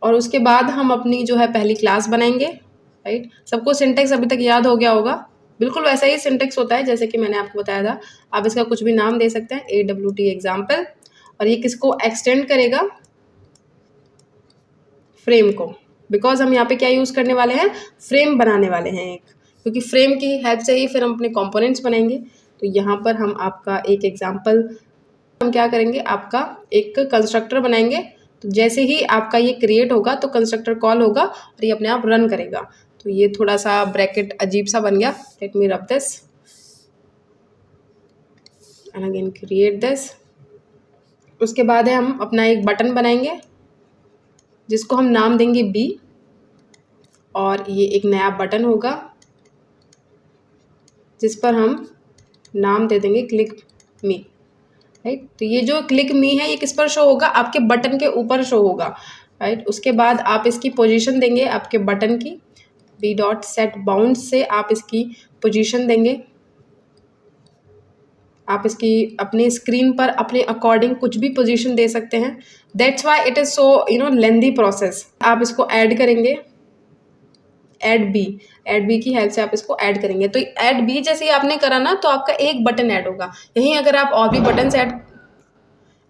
और उसके बाद हम अपनी जो है पहली क्लास बनाएंगे, राइट? सबको सिंटेक्स अभी तक याद हो गया होगा, बिल्कुल वैसा ही सिंटेक्स होता है जैसे कि मैंने आपको बताया था। आप इसका कुछ भी नाम दे सकते हैं, AWT एग्जाम्पल, और ये किसको एक्सटेंड करेगा? फ्रेम को, बिकॉज हम यहाँ पे क्या यूज़ करने वाले हैं, फ्रेम बनाने वाले हैं एक, क्योंकि फ्रेम की हेल्प से ही फिर हम अपने कंपोनेंट्स बनाएंगे। तो यहाँ पर हम आपका एक एग्जांपल, हम क्या करेंगे, आपका एक कंस्ट्रक्टर बनाएंगे। तो जैसे ही आपका ये क्रिएट होगा तो कंस्ट्रक्टर कॉल होगा और ये अपने आप रन करेगा। तो ये थोड़ा सा ब्रैकेट अजीब सा बन गया, let me rub this and again create this. उसके बाद है हम अपना एक बटन बनाएंगे जिसको हम नाम देंगे बी, और ये एक नया बटन होगा जिस पर हम नाम दे देंगे क्लिक मी, राइट। तो ये जो क्लिक मी है ये किस पर शो होगा, आपके बटन के ऊपर शो होगा, राइट। उसके बाद आप इसकी पोजीशन देंगे आपके बटन की, बी डॉट सेट बाउंड से आप इसकी पोजीशन देंगे। आप इसकी अपने स्क्रीन पर अपने अकॉर्डिंग कुछ भी पोजीशन दे सकते हैं। That's why it is so lengthy process. आप इसको ऐड करेंगे, ऐड बी की हेल्प से आप इसको ऐड करेंगे। तो ऐड बी जैसे ही आपने करा ना तो आपका एक बटन ऐड होगा। यहीं अगर आप और भी बटन ऐड,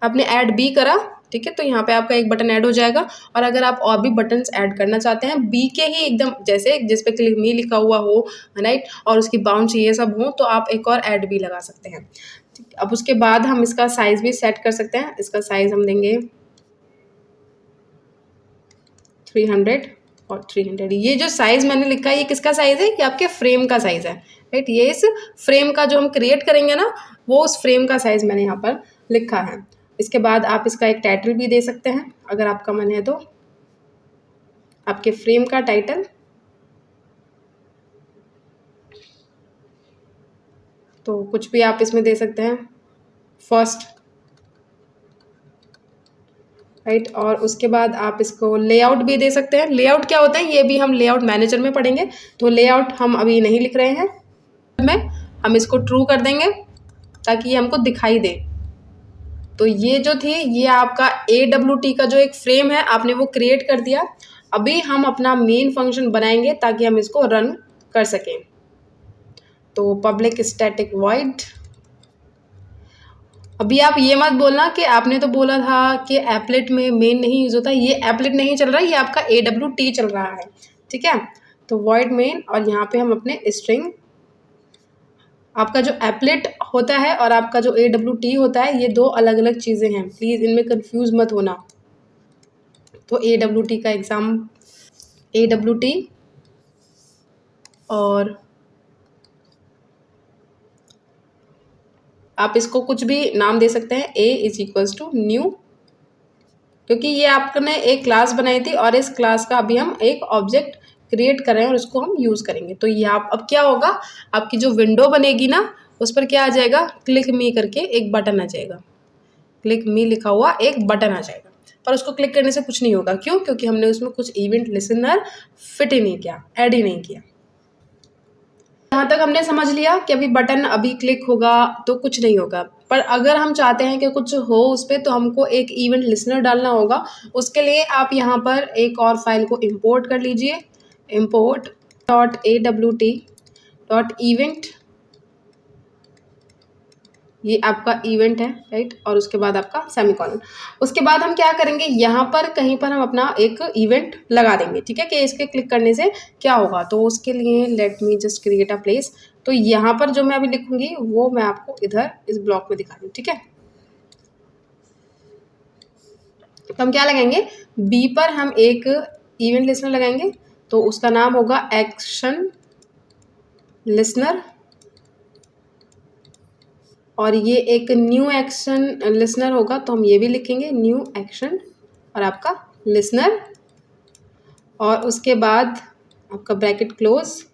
आपने ऐड बी करा, ठीक है, तो यहाँ पे आपका एक बटन ऐड हो जाएगा। और अगर आप और भी बटन्स ऐड करना चाहते हैं बी के ही एकदम जैसे जिस पे क्लिक मी लिखा हुआ हो, राइट, और उसकी बाउंड ये सब हो, तो आप एक और ऐड बी लगा सकते हैं। अब उसके बाद हम इसका साइज भी सेट कर सकते हैं। इसका साइज हम देंगे 300 और 300। ये जो साइज मैंने लिखा है ये किसका साइज है, ये आपके फ्रेम का साइज है, राइट। ये इस फ्रेम का जो हम क्रिएट करेंगे ना, वो उस फ्रेम का साइज मैंने यहाँ पर लिखा है। इसके बाद आप इसका एक टाइटल भी दे सकते हैं अगर आपका मन है तो, आपके फ्रेम का टाइटल। तो कुछ भी आप इसमें दे सकते हैं, फर्स्ट, राइट। और उसके बाद आप इसको लेआउट भी दे सकते हैं। लेआउट क्या होता है ये भी हम लेआउट मैनेजर में पढ़ेंगे, तो लेआउट हम अभी नहीं लिख रहे हैं, हम इसको ट्रू कर देंगे ताकि ये हमको दिखाई दे। तो ये जो थी ये आपका AWT का जो एक फ्रेम है आपने वो क्रिएट कर दिया। अभी हम अपना मेन फंक्शन बनाएंगे ताकि हम इसको रन कर सकें। तो पब्लिक स्टैटिक वॉइड, अभी आप ये मत बोलना कि आपने तो बोला था कि एप्लेट में मेन नहीं यूज होता। ये एप्लेट नहीं चल रहा है, ये आपका AWT चल रहा है, ठीक है। तो वॉइड मेन, और यहाँ पे हम अपने स्ट्रिंग, आपका जो एप्लेट होता है और आपका जो AWT होता है ये दो अलग अलग चीज़ें हैं, प्लीज़ इनमें कंफ्यूज मत होना। तो AWT का एग्जाम, AWT और आप इसको कुछ भी नाम दे सकते हैं, A = न्यू, क्योंकि ये आपने एक क्लास बनाई थी और इस क्लास का अभी हम एक ऑब्जेक्ट क्रिएट कर रहे हैं और उसको हम यूज़ करेंगे। तो ये आप अब क्या होगा, आपकी जो विंडो बनेगी ना उस पर क्या आ जाएगा, क्लिक मी करके एक बटन आ जाएगा, क्लिक मी लिखा हुआ एक बटन आ जाएगा। पर उसको क्लिक करने से कुछ नहीं होगा, क्यों, क्योंकि हमने उसमें कुछ इवेंट लिसनर फिट ही नहीं किया, ऐड ही नहीं किया। यहाँ तक हमने समझ लिया कि अभी बटन अभी क्लिक होगा तो कुछ नहीं होगा, पर अगर हम चाहते हैं कि कुछ हो उस पर तो हमको एक इवेंट लिसनर डालना होगा। उसके लिए आप यहाँ पर एक और फाइल को इंपोर्ट कर लीजिए, import.awt.event, ये आपका इवेंट है, राइट। और उसके बाद आपका सेमीकोलन। उसके बाद हम क्या करेंगे, यहाँ पर कहीं पर हम अपना एक इवेंट लगा देंगे, ठीक है, कि इसके क्लिक करने से क्या होगा। तो उसके लिए let me just create a place. तो यहाँ पर जो मैं अभी लिखूंगी वो मैं आपको इधर इस ब्लॉक में दिखा दूँ, ठीक है। तो हम क्या लगाएंगे, बी पर हम एक इवेंट लिसनर लगाएंगे, तो उसका नाम होगा एक्शन लिसनर, और ये एक न्यू एक्शन लिसनर होगा, तो हम ये भी लिखेंगे न्यू एक्शन और आपका लिसनर। और उसके बाद आपका ब्रैकेट क्लोज,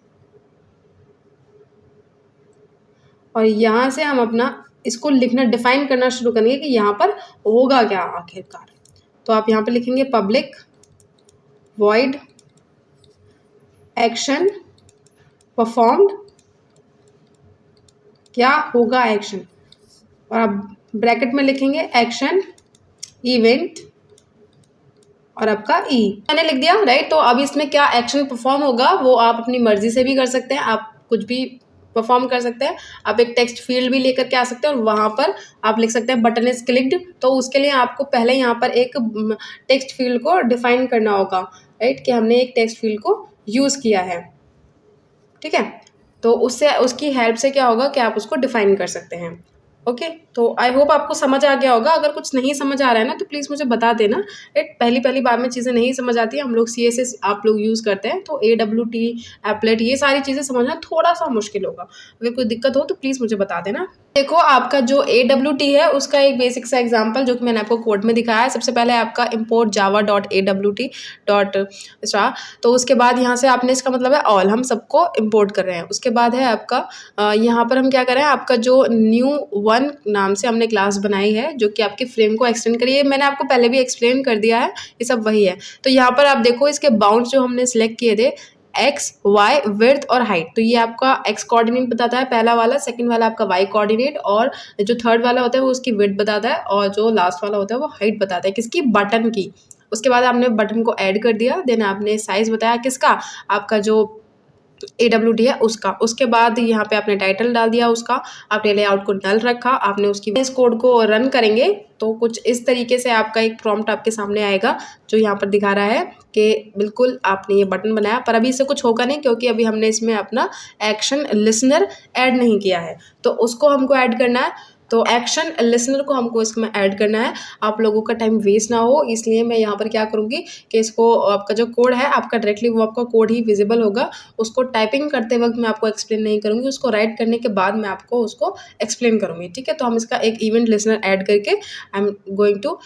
और यहाँ से हम अपना इसको लिखना डिफाइन करना शुरू करेंगे कि यहाँ पर होगा क्या आखिरकार। तो आप यहाँ पे लिखेंगे पब्लिक वॉइड एक्शन परफॉर्म्ड, क्या होगा एक्शन, और आप ब्रैकेट में लिखेंगे एक्शन इवेंट और आपका मैंने लिख दिया, राइट। तो अब इसमें क्या एक्शन परफॉर्म होगा वो आप अपनी मर्जी से भी कर सकते हैं, आप कुछ भी परफॉर्म कर सकते हैं। आप एक टेक्स्ट फील्ड भी लेकर के आ सकते हैं और वहाँ पर आप लिख सकते हैं बटन इज क्लिक्ड। तो उसके लिए आपको पहले यहाँ पर एक टेक्स्ट फील्ड को डिफाइन करना होगा, राइट, कि हमने एक टेक्स्ट फील्ड को यूज़ किया है, ठीक है। तो उससे उसकी हेल्प से क्या होगा कि आप उसको डिफाइन कर सकते हैं। ओके, तो आई होप आपको समझ आ गया होगा। अगर कुछ नहीं समझ आ रहा है ना तो प्लीज़ मुझे बता देना। पहली पहली बार में चीज़ें नहीं समझ आती है, हम लोग CSS आप लोग यूज़ करते हैं, तो AWT, एप्लेट, ये सारी चीज़ें समझना थोड़ा सा मुश्किल होगा। अगर कोई दिक्कत हो तो प्लीज़ मुझे बता देना। देखो, आपका जो AWT है उसका एक बेसिक सा एग्जाम्पल जो कि मैंने आपको कोड में दिखाया है। सबसे पहले आपका import java.awt. तो उसके बाद यहाँ से आपने, इसका मतलब है ऑल, हम सबको इम्पोर्ट कर रहे हैं। उसके बाद है आपका यहाँ पर हम क्या करें, आपका जो new1 नाम से हमने क्लास बनाई है जो कि आपके फ्रेम को एक्सटेंड करिए। मैंने आपको पहले भी एक्सप्लेन कर दिया है, ये सब वही है। तो यहाँ पर आप देखो इसके बाउंड्स जो हमने सिलेक्ट किए थे, एक्स, वाई, विड्थ और हाइट। तो ये आपका एक्स कोऑर्डिनेट बताता है पहला वाला, सेकंड वाला आपका वाई कोऑर्डिनेट, और जो थर्ड वाला होता है वो उसकी विड्थ बताता है, और जो लास्ट वाला होता है वो हाइट बताता है किसकी, बटन की। उसके बाद आपने बटन को ऐड कर दिया, देन आपने साइज बताया किसका, आपका जो AWT है उसका। उसके बाद यहाँ पे आपने टाइटल डाल दिया उसका, आपने लेआउट को नल रखा, आपने उसकी इस कोड को रन करेंगे तो कुछ इस तरीके से आपका एक प्रॉम्प्ट आपके सामने आएगा जो यहाँ पर दिखा रहा है कि बिल्कुल आपने ये बटन बनाया। पर अभी इससे कुछ होगा नहीं क्योंकि अभी हमने इसमें अपना एक्शन लिसनर ऐड नहीं किया है, तो उसको हमको ऐड करना है। तो एक्शन लिसनर को हमको इसमें ऐड करना है। आप लोगों का टाइम वेस्ट ना हो इसलिए मैं यहाँ पर क्या करूँगी कि इसको, आपका जो कोड है आपका डायरेक्टली वो आपका कोड ही विजिबल होगा, उसको टाइपिंग करते वक्त मैं आपको एक्सप्लेन नहीं करूँगी, उसको राइट करने के बाद मैं आपको उसको एक्सप्लेन करूँगी, ठीक है। तो हम इसका एक इवेंट लिसनर ऐड करके I am going to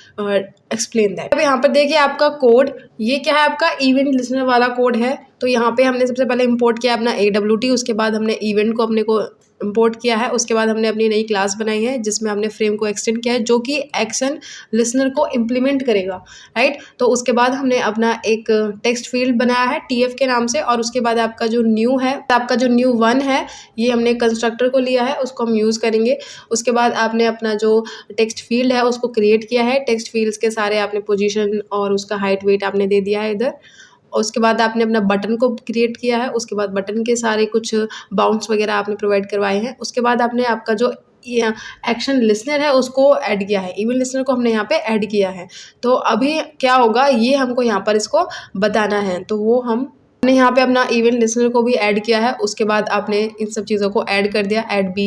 explain that. अब यहाँ पर देखिए आपका कोड, ये क्या है, आपका इवेंट लिसनर वाला कोड है। तो यहाँ पे हमने सबसे पहले इंपोर्ट किया अपना AWT, उसके बाद हमने इवेंट को अपने को इंपोर्ट किया है, उसके बाद हमने अपनी नई क्लास बनाई है जिसमें हमने फ्रेम को एक्सटेंड किया है जो कि एक्शन लिसनर को इम्प्लीमेंट करेगा, राइट। तो उसके बाद हमने अपना एक टेक्स्ट फील्ड बनाया है TF के नाम से, और उसके बाद आपका जो न्यू है, आपका जो new1 है, ये हमने कंस्ट्रक्टर को लिया है, उसको हम यूज़ करेंगे। उसके बाद आपने अपना जो टेक्स्ट फील्ड है उसको क्रिएट किया है, टेक्स्ट फील्ड्स के सारे आपने पोजीशन और उसका हाइट वेट आपने दे दिया है इधर। उसके बाद आपने अपना बटन को क्रिएट किया है, उसके बाद बटन के सारे कुछ बाउंड्स वगैरह आपने प्रोवाइड करवाए हैं। उसके बाद आपने आपका जो एक्शन लिसनर है उसको ऐड किया है, इवेंट लिसनर को हमने यहाँ पे ऐड किया है। तो अभी क्या होगा ये हमको यहाँ पर इसको बताना है, तो वो हमने यहाँ पे अपना इवेंट लिसनर को भी ऐड किया है। उसके बाद आपने इन सब चीज़ों को ऐड कर दिया, ऐड B,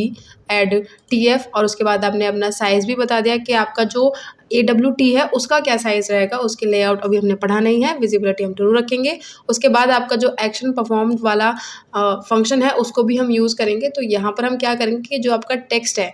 ऐड TF, और उसके बाद आपने अपना साइज़ भी बता दिया कि आपका जो AWT है उसका क्या साइज़ रहेगा। उसके लेआउट अभी हमने पढ़ा नहीं है, विजिबिलिटी हम ट्रू रखेंगे। उसके बाद आपका जो एक्शन परफॉर्म वाला फंक्शन है उसको भी हम यूज़ करेंगे। तो यहाँ पर हम क्या करेंगे कि जो आपका टेक्स्ट है,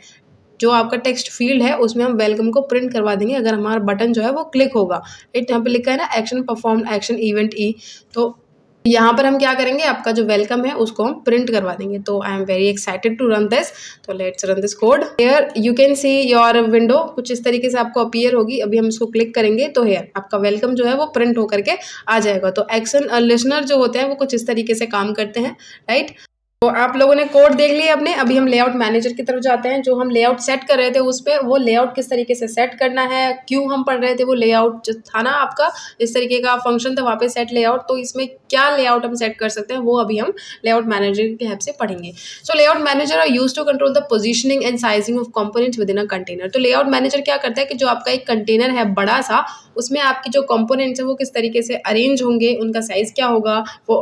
जो आपका टेक्स्ट फील्ड है उसमें हम वेलकम को प्रिंट करवा देंगे अगर हमारा बटन जो है वो क्लिक होगा, राइट। यहाँ पे लिखा है ना action perform action event E, तो यहाँ पर हम क्या करेंगे, आपका जो वेलकम है उसको हम प्रिंट करवा देंगे। तो I am very excited to run this, तो let's run this code. Here you can see your window, कुछ इस तरीके से आपको अपीयर होगी। अभी हम इसको क्लिक करेंगे तो हियर आपका वेलकम जो है वो प्रिंट होकर के आ जाएगा। तो एक्शन लिसनर जो होते हैं वो कुछ इस तरीके से काम करते हैं, राइट। तो आप लोगों ने कोड देख लिया अपने, अभी हम लेआउट मैनेजर की तरफ जाते हैं। जो हम लेआउट सेट कर रहे थे उस पर, वो लेआउट किस तरीके से सेट करना है, क्यों हम पढ़ रहे थे, वो लेआउट था ना आपका, इस तरीके का फंक्शन था वहाँ पे सेट लेआउट। तो इसमें क्या लेआउट हम सेट कर सकते हैं वो अभी हम लेआउट मैनेजर की हेल्प से पढ़ेंगे। So layout manager are used to control the positioning and sizing of components within a container. तो लेआउट मैनेजर क्या करता है कि जो आपका एक कंटेनर है बड़ा सा, उसमें आपकी जो कंपोनेंट्स है वो किस तरीके से अरेंज होंगे, उनका साइज क्या होगा, वो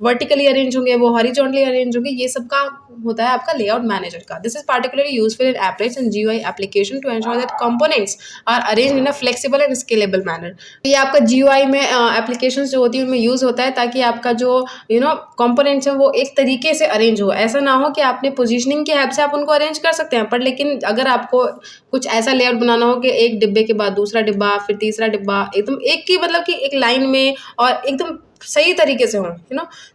वर्टिकली अरेंज होंगे, वो हॉरिजॉन्टली अरेंज होंगे, ये सब का होता है आपका लेआउट मैनेजर का। This is particularly useful in applets and GUI application to ensure that components are arranged in a flexible and scalable manner. ये आपका GUI में एप्लीकेशंस जो होती है उनमें यूज होता है ताकि आपका जो कंपोनेंट्स है वो एक तरीके से अरेंज हो। ऐसा ना हो कि आपने पोजीशनिंग की हेल्प से आप उनको अरेंज कर सकते हैं, पर लेकिन अगर आपको कुछ ऐसा लेआउट बनाना हो कि एक डिब्बे के बाद दूसरा डिब्बा, फिर तीसरा डिब्बा, एकदम एक की मतलब कि एक लाइन में और एकदम सही तरीके से हो,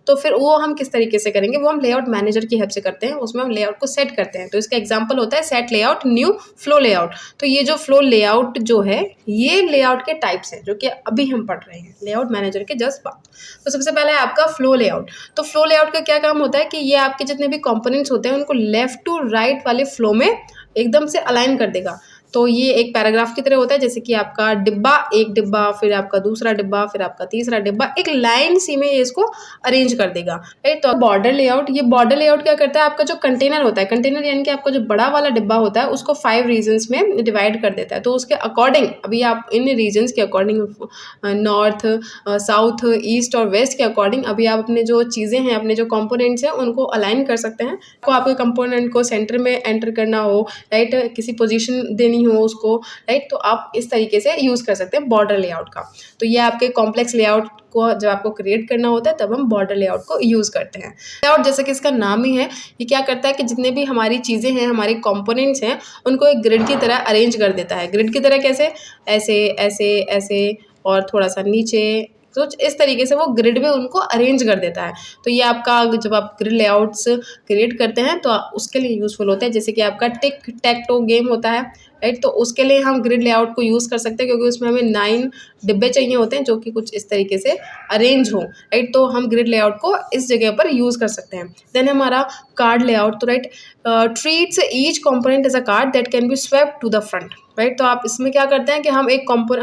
तो फिर वो हम किस तरीके से करेंगे, वो हम लेआउट मैनेजर की हेल्प से करते हैं। उसमें हम लेआउट को सेट करते हैं। तो इसका एग्जांपल होता है set layout new flow layout. तो ये जो फ्लो लेआउट जो है, ये लेआउट के टाइप्स हैं जो कि अभी हम पढ़ रहे हैं लेआउट मैनेजर के जस्ट बाद। तो सबसे पहले है आपका फ्लो लेआउट। तो फ्लो लेआउट का क्या काम होता है कि ये आपके जितने भी कंपोनेंट्स होते हैं उनको लेफ्ट टू राइट वाले फ्लो में एकदम से अलाइन कर देगा। तो ये एक पैराग्राफ की तरह होता है, जैसे कि आपका डिब्बा, एक डिब्बा, फिर आपका दूसरा डिब्बा, फिर आपका तीसरा डिब्बा, एक लाइन सी में ये इसको अरेंज कर देगा, राइट। तो बॉर्डर लेआउट, ये बॉर्डर लेआउट क्या करता है, आपका जो कंटेनर होता है, कंटेनर यानी कि आपका जो बड़ा वाला डिब्बा होता है उसको 5 रीजन्स में डिवाइड कर देता है। तो उसके अकॉर्डिंग अभी आप इन रीजन्स के अकॉर्डिंग नॉर्थ, साउथ, ईस्ट और वेस्ट के अकॉर्डिंग अभी आप अपने जो चीज़ें हैं, अपने जो कंपोनेंट्स हैं उनको अलाइन कर सकते हैं। आपको आपके कंपोनेंट को सेंटर में एंटर करना हो, राइट, किसी पोजीशन देनी हो उसको, राइट, तो आप इस तरीके से यूज़ कर सकते हैं बॉर्डर लेआउट का। तो ये आपके कॉम्प्लेक्स लेआउट को जब आपको क्रिएट करना होता है तब हम बॉर्डर लेआउट को यूज़ करते हैं। लेआउट जैसे कि इसका नाम ही है, ये क्या करता है कि जितने भी हमारी चीज़ें हैं, हमारे कंपोनेंट्स हैं, उनको एक ग्रिड की तरह अरेंज कर देता है। ग्रिड की तरह कैसे, ऐसे ऐसे ऐसे और थोड़ा सा नीचे, तो इस तरीके से वो ग्रिड में उनको अरेंज कर देता है। तो ये आपका जब आप ग्रिड लेआउट्स क्रिएट करते हैं तो उसके लिए यूज़फुल होता है। जैसे कि आपका टिक टैक टो गेम होता है, राइट, तो उसके लिए हम ग्रिड लेआउट को यूज़ कर सकते हैं क्योंकि उसमें हमें 9 डिब्बे चाहिए होते हैं जो कि कुछ इस तरीके से अरेंज हो, राइट, तो हम ग्रिड लेआउट को इस जगह पर यूज़ कर सकते हैं। देन हमारा कार्ड लेआउट, तो right, treats each component as a card that can be swept to the front, right. तो आप इसमें क्या करते हैं कि हम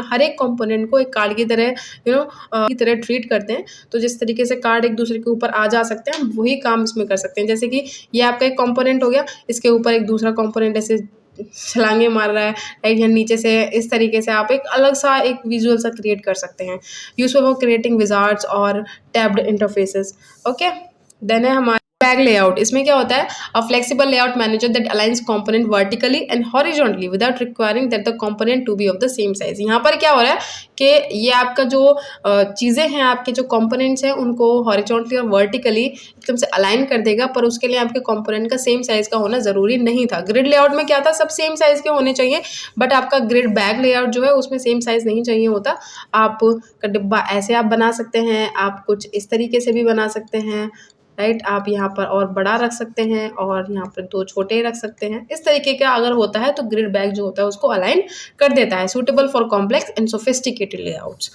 हर एक कंपोनेंट को एक कार्ड की तरह की तरह ट्रीट करते हैं। तो जिस तरीके से कार्ड एक दूसरे के ऊपर आ जा सकते हैं, वही काम इसमें कर सकते हैं। जैसे कि ये आपका एक कंपोनेंट हो गया, इसके ऊपर एक दूसरा कंपोनेंट ऐसे छलांगे मार रहा है, राइट, या नीचे से इस तरीके से आप एक अलग सा एक विजुअल सा क्रिएट कर सकते हैं। यूजफुल फॉर क्रिएटिंग विजार्ड्स और टैब्ड इंटरफेसेस। ओके, देन है हमारा बैग लेआउट। इसमें क्या होता है, a flexible layout manager that aligns component vertically and horizontally without requiring that the component to be of the same size. यहाँ पर क्या हो रहा है कि ये आपका जो चीज़ें हैं, आपके जो कंपोनेंट्स हैं, उनको हॉरिजॉन्टली और वर्टिकली एकदम से अलाइन कर देगा, पर उसके लिए आपके कंपोनेंट का सेम साइज का होना ज़रूरी नहीं था। ग्रिड लेआउट में क्या था, सब सेम साइज के होने चाहिए, बट आपका ग्रिड बैग लेआउट जो है उसमें सेम साइज नहीं चाहिए होता। आप का डिब्बा ऐसे आप बना सकते हैं, आप कुछ इस तरीके से भी बना सकते हैं, राइट। आप यहाँ पर और बड़ा रख सकते हैं और यहाँ पर 2 छोटे रख सकते हैं। इस तरीके का अगर होता है तो ग्रिड बैग जो होता है उसको अलाइन कर देता है। Suitable for complex and sophisticated layouts.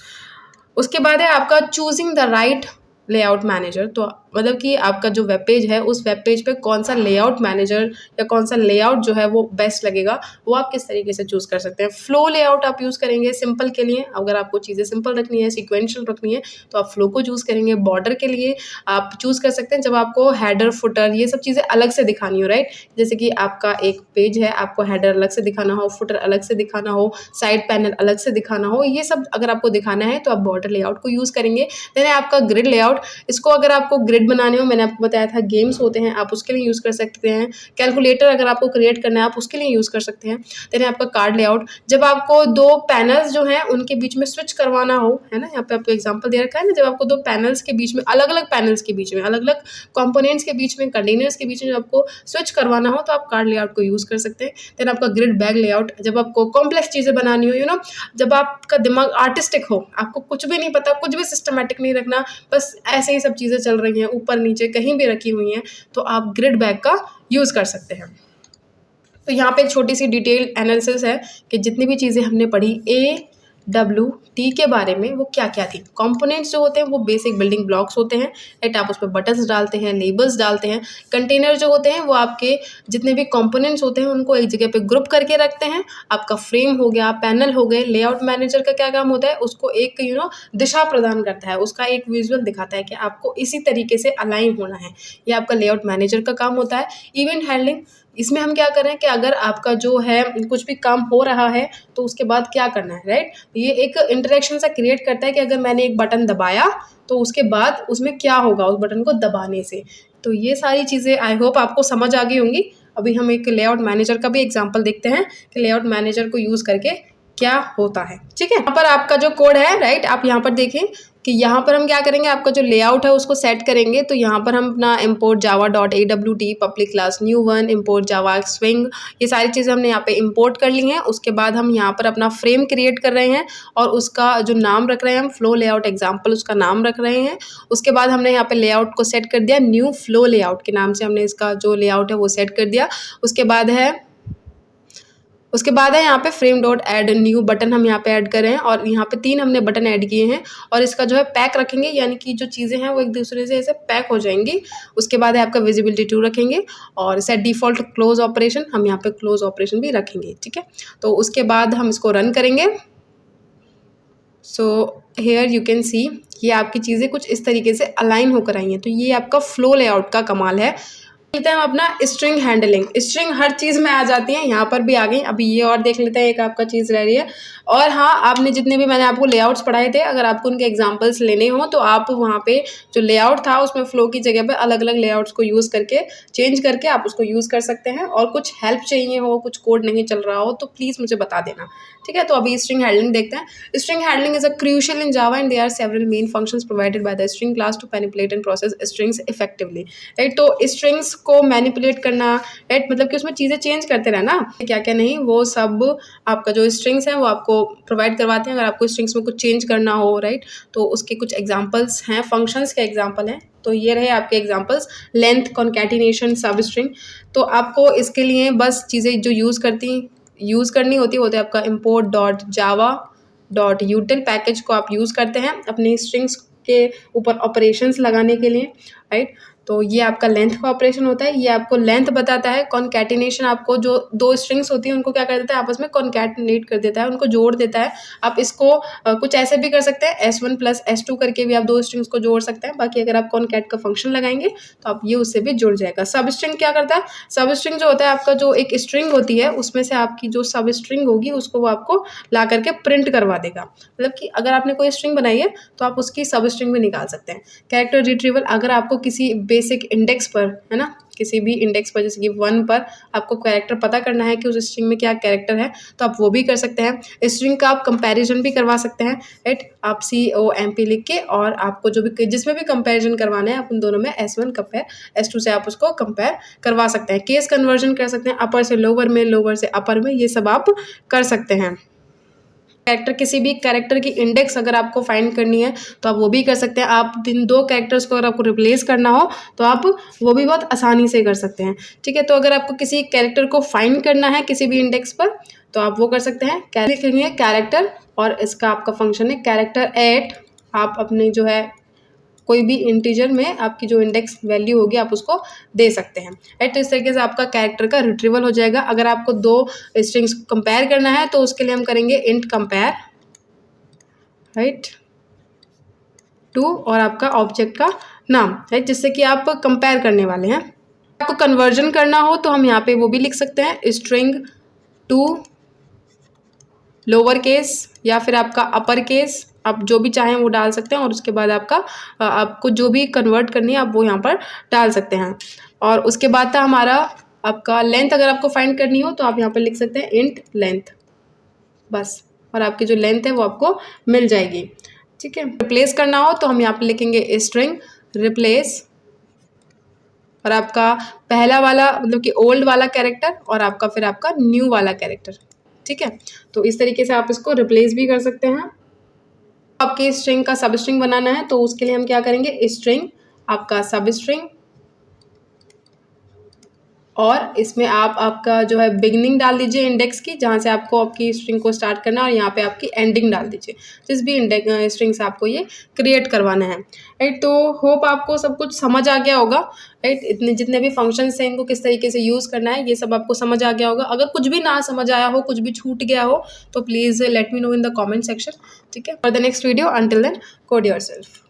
उसके बाद है आपका choosing the right layout manager. तो मतलब कि आपका जो वेब पेज है, उस वेब पेज पे कौन सा लेआउट मैनेजर या कौन सा लेआउट जो है वो बेस्ट लगेगा, वो आप किस तरीके से चूज़ कर सकते हैं। फ्लो लेआउट आप यूज़ करेंगे सिंपल के लिए, अगर आपको चीज़ें सिंपल रखनी है, सीक्वेंशियल रखनी है, तो आप फ्लो को चूज़ करेंगे। बॉर्डर के लिए आप चूज़ कर सकते हैं जब आपको हेडर, फुटर, ये सब चीज़ें अलग से दिखानी हो, राइट। जैसे कि आपका एक पेज है, आपको हेडर अलग से दिखाना हो, फुटर अलग से दिखाना हो, साइड पैनल अलग से दिखाना हो, ये सब अगर आपको दिखाना है तो आप बॉर्डर लेआउट को यूज़ करेंगे। देन आपका ग्रिड लेआउट, इसको अगर आपको ग्रिड बनाने हो, मैंने आपको बताया था गेम्स होते हैं, आप उसके लिए यूज़ कर सकते हैं। कैलकुलेटर अगर आपको क्रिएट करना है, आप उसके लिए यूज़ कर सकते हैं। देन आपका कार्ड लेआउट, जब आपको 2 पैनल्स जो हैं उनके बीच में स्विच करवाना हो, है ना, यहाँ पे आपको एग्जांपल दे रखा है ना, जब आपको 2 पैनल्स के बीच में, अलग-अलग पैनल्स के बीच में, अलग-अलग कंपोनेंट्स के बीच में, कंटेनर्स के बीच में आपको स्विच करवाना हो, तो आप कार्ड लेआउट को यूज़ कर सकते हैं। देन आपका ग्रिड बैग लेआउट, जब आपको कॉम्प्लेक्स चीज़ें बनानी हो, जब आपका दिमाग आर्टिस्टिक हो, आपको कुछ भी नहीं पता, कुछ भी सिस्टमैटिक नहीं रखना, बस ऐसे ही सब चीज़ें चल रही हैं, ऊपर नीचे कहीं भी रखी हुई हैं, तो आप ग्रिड बैग का यूज़ कर सकते हैं। तो यहाँ पे एक छोटी सी डिटेल एनालिसिस है कि जितनी भी चीज़ें हमने पढ़ी AWT के बारे में, वो क्या क्या थी। कंपोनेंट्स जो होते हैं वो बेसिक बिल्डिंग ब्लॉक्स होते हैं, राइट, आप उसमें बटन्स डालते हैं, लेबल्स डालते हैं। कंटेनर जो होते हैं वो आपके जितने भी कंपोनेंट्स होते हैं उनको एक जगह पे ग्रुप करके रखते हैं। आपका फ्रेम हो गया, पैनल हो गए। लेआउट मैनेजर का क्या काम होता है, उसको एक दिशा प्रदान करता है, उसका एक विजुअल दिखाता है कि आपको इसी तरीके से अलाइन होना है, ये आपका लेआउट मैनेजर का काम होता है। इवेंट हैंडलिंग, इसमें हम क्या कर रहे हैं कि अगर आपका जो है कुछ भी काम हो रहा है तो उसके बाद क्या करना है, राइट। ये एक इंटरेक्शन सा क्रिएट करता है कि अगर मैंने एक बटन दबाया तो उसके बाद उसमें क्या होगा उस बटन को दबाने से। तो ये सारी चीज़ें आई होप आपको समझ आ गई होंगी। अभी हम एक लेआउट मैनेजर का भी एग्जांपल देखते हैं कि लेआउट मैनेजर को यूज़ करके क्या होता है, ठीक है। यहाँ पर आपका जो कोड है, राइट, आप यहाँ पर देखें कि यहाँ पर हम क्या करेंगे, आपका जो लेआउट है उसको सेट करेंगे। तो यहाँ पर हम अपना import java.awt public class new1 import java swing, ये सारी चीज़ें हमने यहाँ पे import कर ली हैं। उसके बाद हम यहाँ पर अपना फ्रेम क्रिएट कर रहे हैं और उसका जो नाम रख रहे हैं हम फ्लो लेआउट एग्जाम्पल, उसका नाम रख रहे हैं। उसके बाद हमने यहाँ पे लेआउट को सेट कर दिया, न्यू फ्लो लेआउट के नाम से हमने इसका जो लेआउट है वो सेट कर दिया। उसके बाद है उसके बाद है यहाँ पे frame dot add new button हम यहाँ पे ऐड कर रहे हैं और यहाँ पे 3 हमने बटन ऐड किए हैं और इसका जो है पैक रखेंगे, यानी कि जो चीज़ें हैं वो एक दूसरे से ऐसे पैक हो जाएंगी। उसके बाद है आपका विजिबिलिटी 2 रखेंगे और सेट डिफ़ॉल्ट क्लोज ऑपरेशन, हम यहाँ पे क्लोज ऑपरेशन भी रखेंगे, ठीक है। तो उसके बाद हम इसको रन करेंगे। सो हेयर यू कैन सी ये आपकी चीज़ें कुछ इस तरीके से अलाइन होकर आई हैं। तो ये आपका फ्लो लेआउट का कमाल है। लेते हैं हम अपना स्ट्रिंग हैंडलिंग। स्ट्रिंग हर चीज़ में आ जाती है, यहाँ पर भी आ गई। अभी ये और देख लेते हैं, एक आपका चीज़ रह रही है। और हाँ, आपने जितने भी मैंने आपको लेआउट्स पढ़ाए थे, अगर आपको उनके एग्जांपल्स लेने हो तो आप वहाँ पे जो लेआउट था उसमें फ्लो की जगह पे अलग अलग लेआउट्स को यूज़ करके चेंज करके आप उसको यूज़ कर सकते हैं। और कुछ हेल्प चाहिए हो, कुछ कोड नहीं चल रहा हो तो प्लीज़ मुझे बता देना, ठीक है। तो अभी स्ट्रिंग हैंडलिंग देखते हैं। String handling is a crucial in Java and there are several main functions provided by the string class to manipulate and process strings effectively, right. तो स्ट्रिंग्स को मैनिपुलेट करना, राइट, मतलब कि उसमें चीज़ें चेंज करते रहना, क्या क्या नहीं, वो सब आपका जो स्ट्रिंग्स है वो आपको प्रोवाइड करवाते हैं। अगर आपको स्ट्रिंग्स में कुछ चेंज करना हो, राइट, तो उसके कुछ एग्जांपल्स हैं, फंक्शंस के एग्जांपल हैं। तो ये रहे आपके एग्जांपल्स, लेंथ, कॉन्कैटिनेशन, सब स्ट्रिंग। तो आपको इसके लिए बस चीज़ें जो यूज़ करनी होती है आपका import dot Java dot यूटिल package को आप यूज़ करते हैं अपने स्ट्रिंग्स के ऊपर ऑपरेशंस लगाने के लिए, राइट। तो ये आपका लेंथ का ऑपरेशन होता है, ये आपको लेंथ बताता है। कॉन्कैटिनेशन आपको जो 2 स्ट्रिंग्स होती हैं उनको क्या कर देता है, आपस में कॉन्कैटिनेट कर देता है, उनको जोड़ देता है। आप इसको कुछ ऐसे भी कर सकते हैं, S1 प्लस S2 करके भी आप 2 स्ट्रिंग्स को जोड़ सकते हैं। बाकी अगर आप कॉन्कैट का फंक्शन लगाएंगे तो आप ये उससे भी जुड़ जाएगा। सब स्ट्रिंग क्या करता है, सब स्ट्रिंग जो होता है आपका, जो एक स्ट्रिंग होती है उसमें से आपकी जो सब स्ट्रिंग होगी उसको वो आपको ला करके प्रिंट करवा देगा। मतलब कि अगर आपने कोई स्ट्रिंग बनाई है तो आप उसकी सब स्ट्रिंग भी निकाल सकते हैं। कैरेक्टर रिट्रीवल, अगर आपको किसी बेसिक इंडेक्स पर, है ना, किसी भी इंडेक्स पर जैसे कि 1 पर आपको कैरेक्टर पता करना है कि उस स्ट्रिंग में क्या कैरेक्टर है, तो आप वो भी कर सकते हैं। स्ट्रिंग का आप कंपैरिजन भी करवा सकते हैं, राइट। आप COMP लिख के और आपको जो भी जिसमें भी कंपैरिजन करवाना है आप उन दोनों में S1 कंपेयर S2 से आप उसको कंपेयर करवा सकते हैं। केस कन्वर्जन कर सकते हैं, अपर से लोअर में, लोअर से अपर में, ये सब आप कर सकते हैं। कैरेक्टर, किसी भी कैरेक्टर की इंडेक्स अगर आपको फाइंड करनी है तो आप वो भी कर सकते हैं। आप इन 2 कैरेक्टर्स को अगर आपको रिप्लेस करना हो तो आप वो भी बहुत आसानी से कर सकते हैं, ठीक है। तो अगर आपको किसी कैरेक्टर को फाइंड करना है किसी भी इंडेक्स पर तो आप वो कर सकते हैं। कैरेक्टर और इसका आपका फंक्शन है कैरेक्टर एट। आप अपने जो है कोई भी इंटीजर में आपकी जो इंडेक्स वैल्यू होगी आप उसको दे सकते हैं, राइट। तो इस तरीके से आपका कैरेक्टर का रिट्रीवल हो जाएगा। अगर आपको 2 स्ट्रिंग्स कंपेयर करना है तो उसके लिए हम करेंगे इंट कंपेयर, राइट, टू और आपका ऑब्जेक्ट का नाम, राइट, जिससे कि आप कंपेयर करने वाले हैं। आपको कन्वर्जन करना हो तो हम यहाँ पे वो भी लिख सकते हैं, स्ट्रिंग टू लोअर केस या फिर आपका अपर केस, आप जो भी चाहें वो डाल सकते हैं। और उसके बाद आपको जो भी कन्वर्ट करनी है आप वो यहाँ पर डाल सकते हैं। और उसके बाद था हमारा आपका लेंथ, अगर आपको फाइंड करनी हो तो आप यहाँ पर लिख सकते हैं इंट लेंथ, बस, और आपकी जो लेंथ है वो आपको मिल जाएगी, ठीक है। रिप्लेस करना हो तो हम यहाँ पर लिखेंगे स्ट्रिंग रिप्लेस और आपका पहला वाला मतलब कि ओल्ड वाला कैरेक्टर और आपका फिर आपका न्यू वाला कैरेक्टर, ठीक है। तो इस तरीके से आप इसको रिप्लेस भी कर सकते हैं। आपके स्ट्रिंग का सब स्ट्रिंग बनाना है तो उसके लिए हम क्या करेंगे, स्ट्रिंग आपका सब स्ट्रिंग और इसमें आप आपका जो है बिगनिंग डाल दीजिए इंडेक्स की, जहाँ से आपको आपकी स्ट्रिंग को स्टार्ट करना है, और यहाँ पे आपकी एंडिंग डाल दीजिए जिस भी स्ट्रिंग से आपको ये क्रिएट करवाना है, राइट। तो होप आपको सब कुछ समझ आ गया होगा, राइट। इतने जितने भी फंक्शंस हैं इनको किस तरीके से यूज़ करना है ये सब आपको समझ आ गया होगा। अगर कुछ भी ना समझ आया हो, कुछ भी छूट गया हो तो please let me know in the comment section, ठीक है। For the next video, until then code yourself.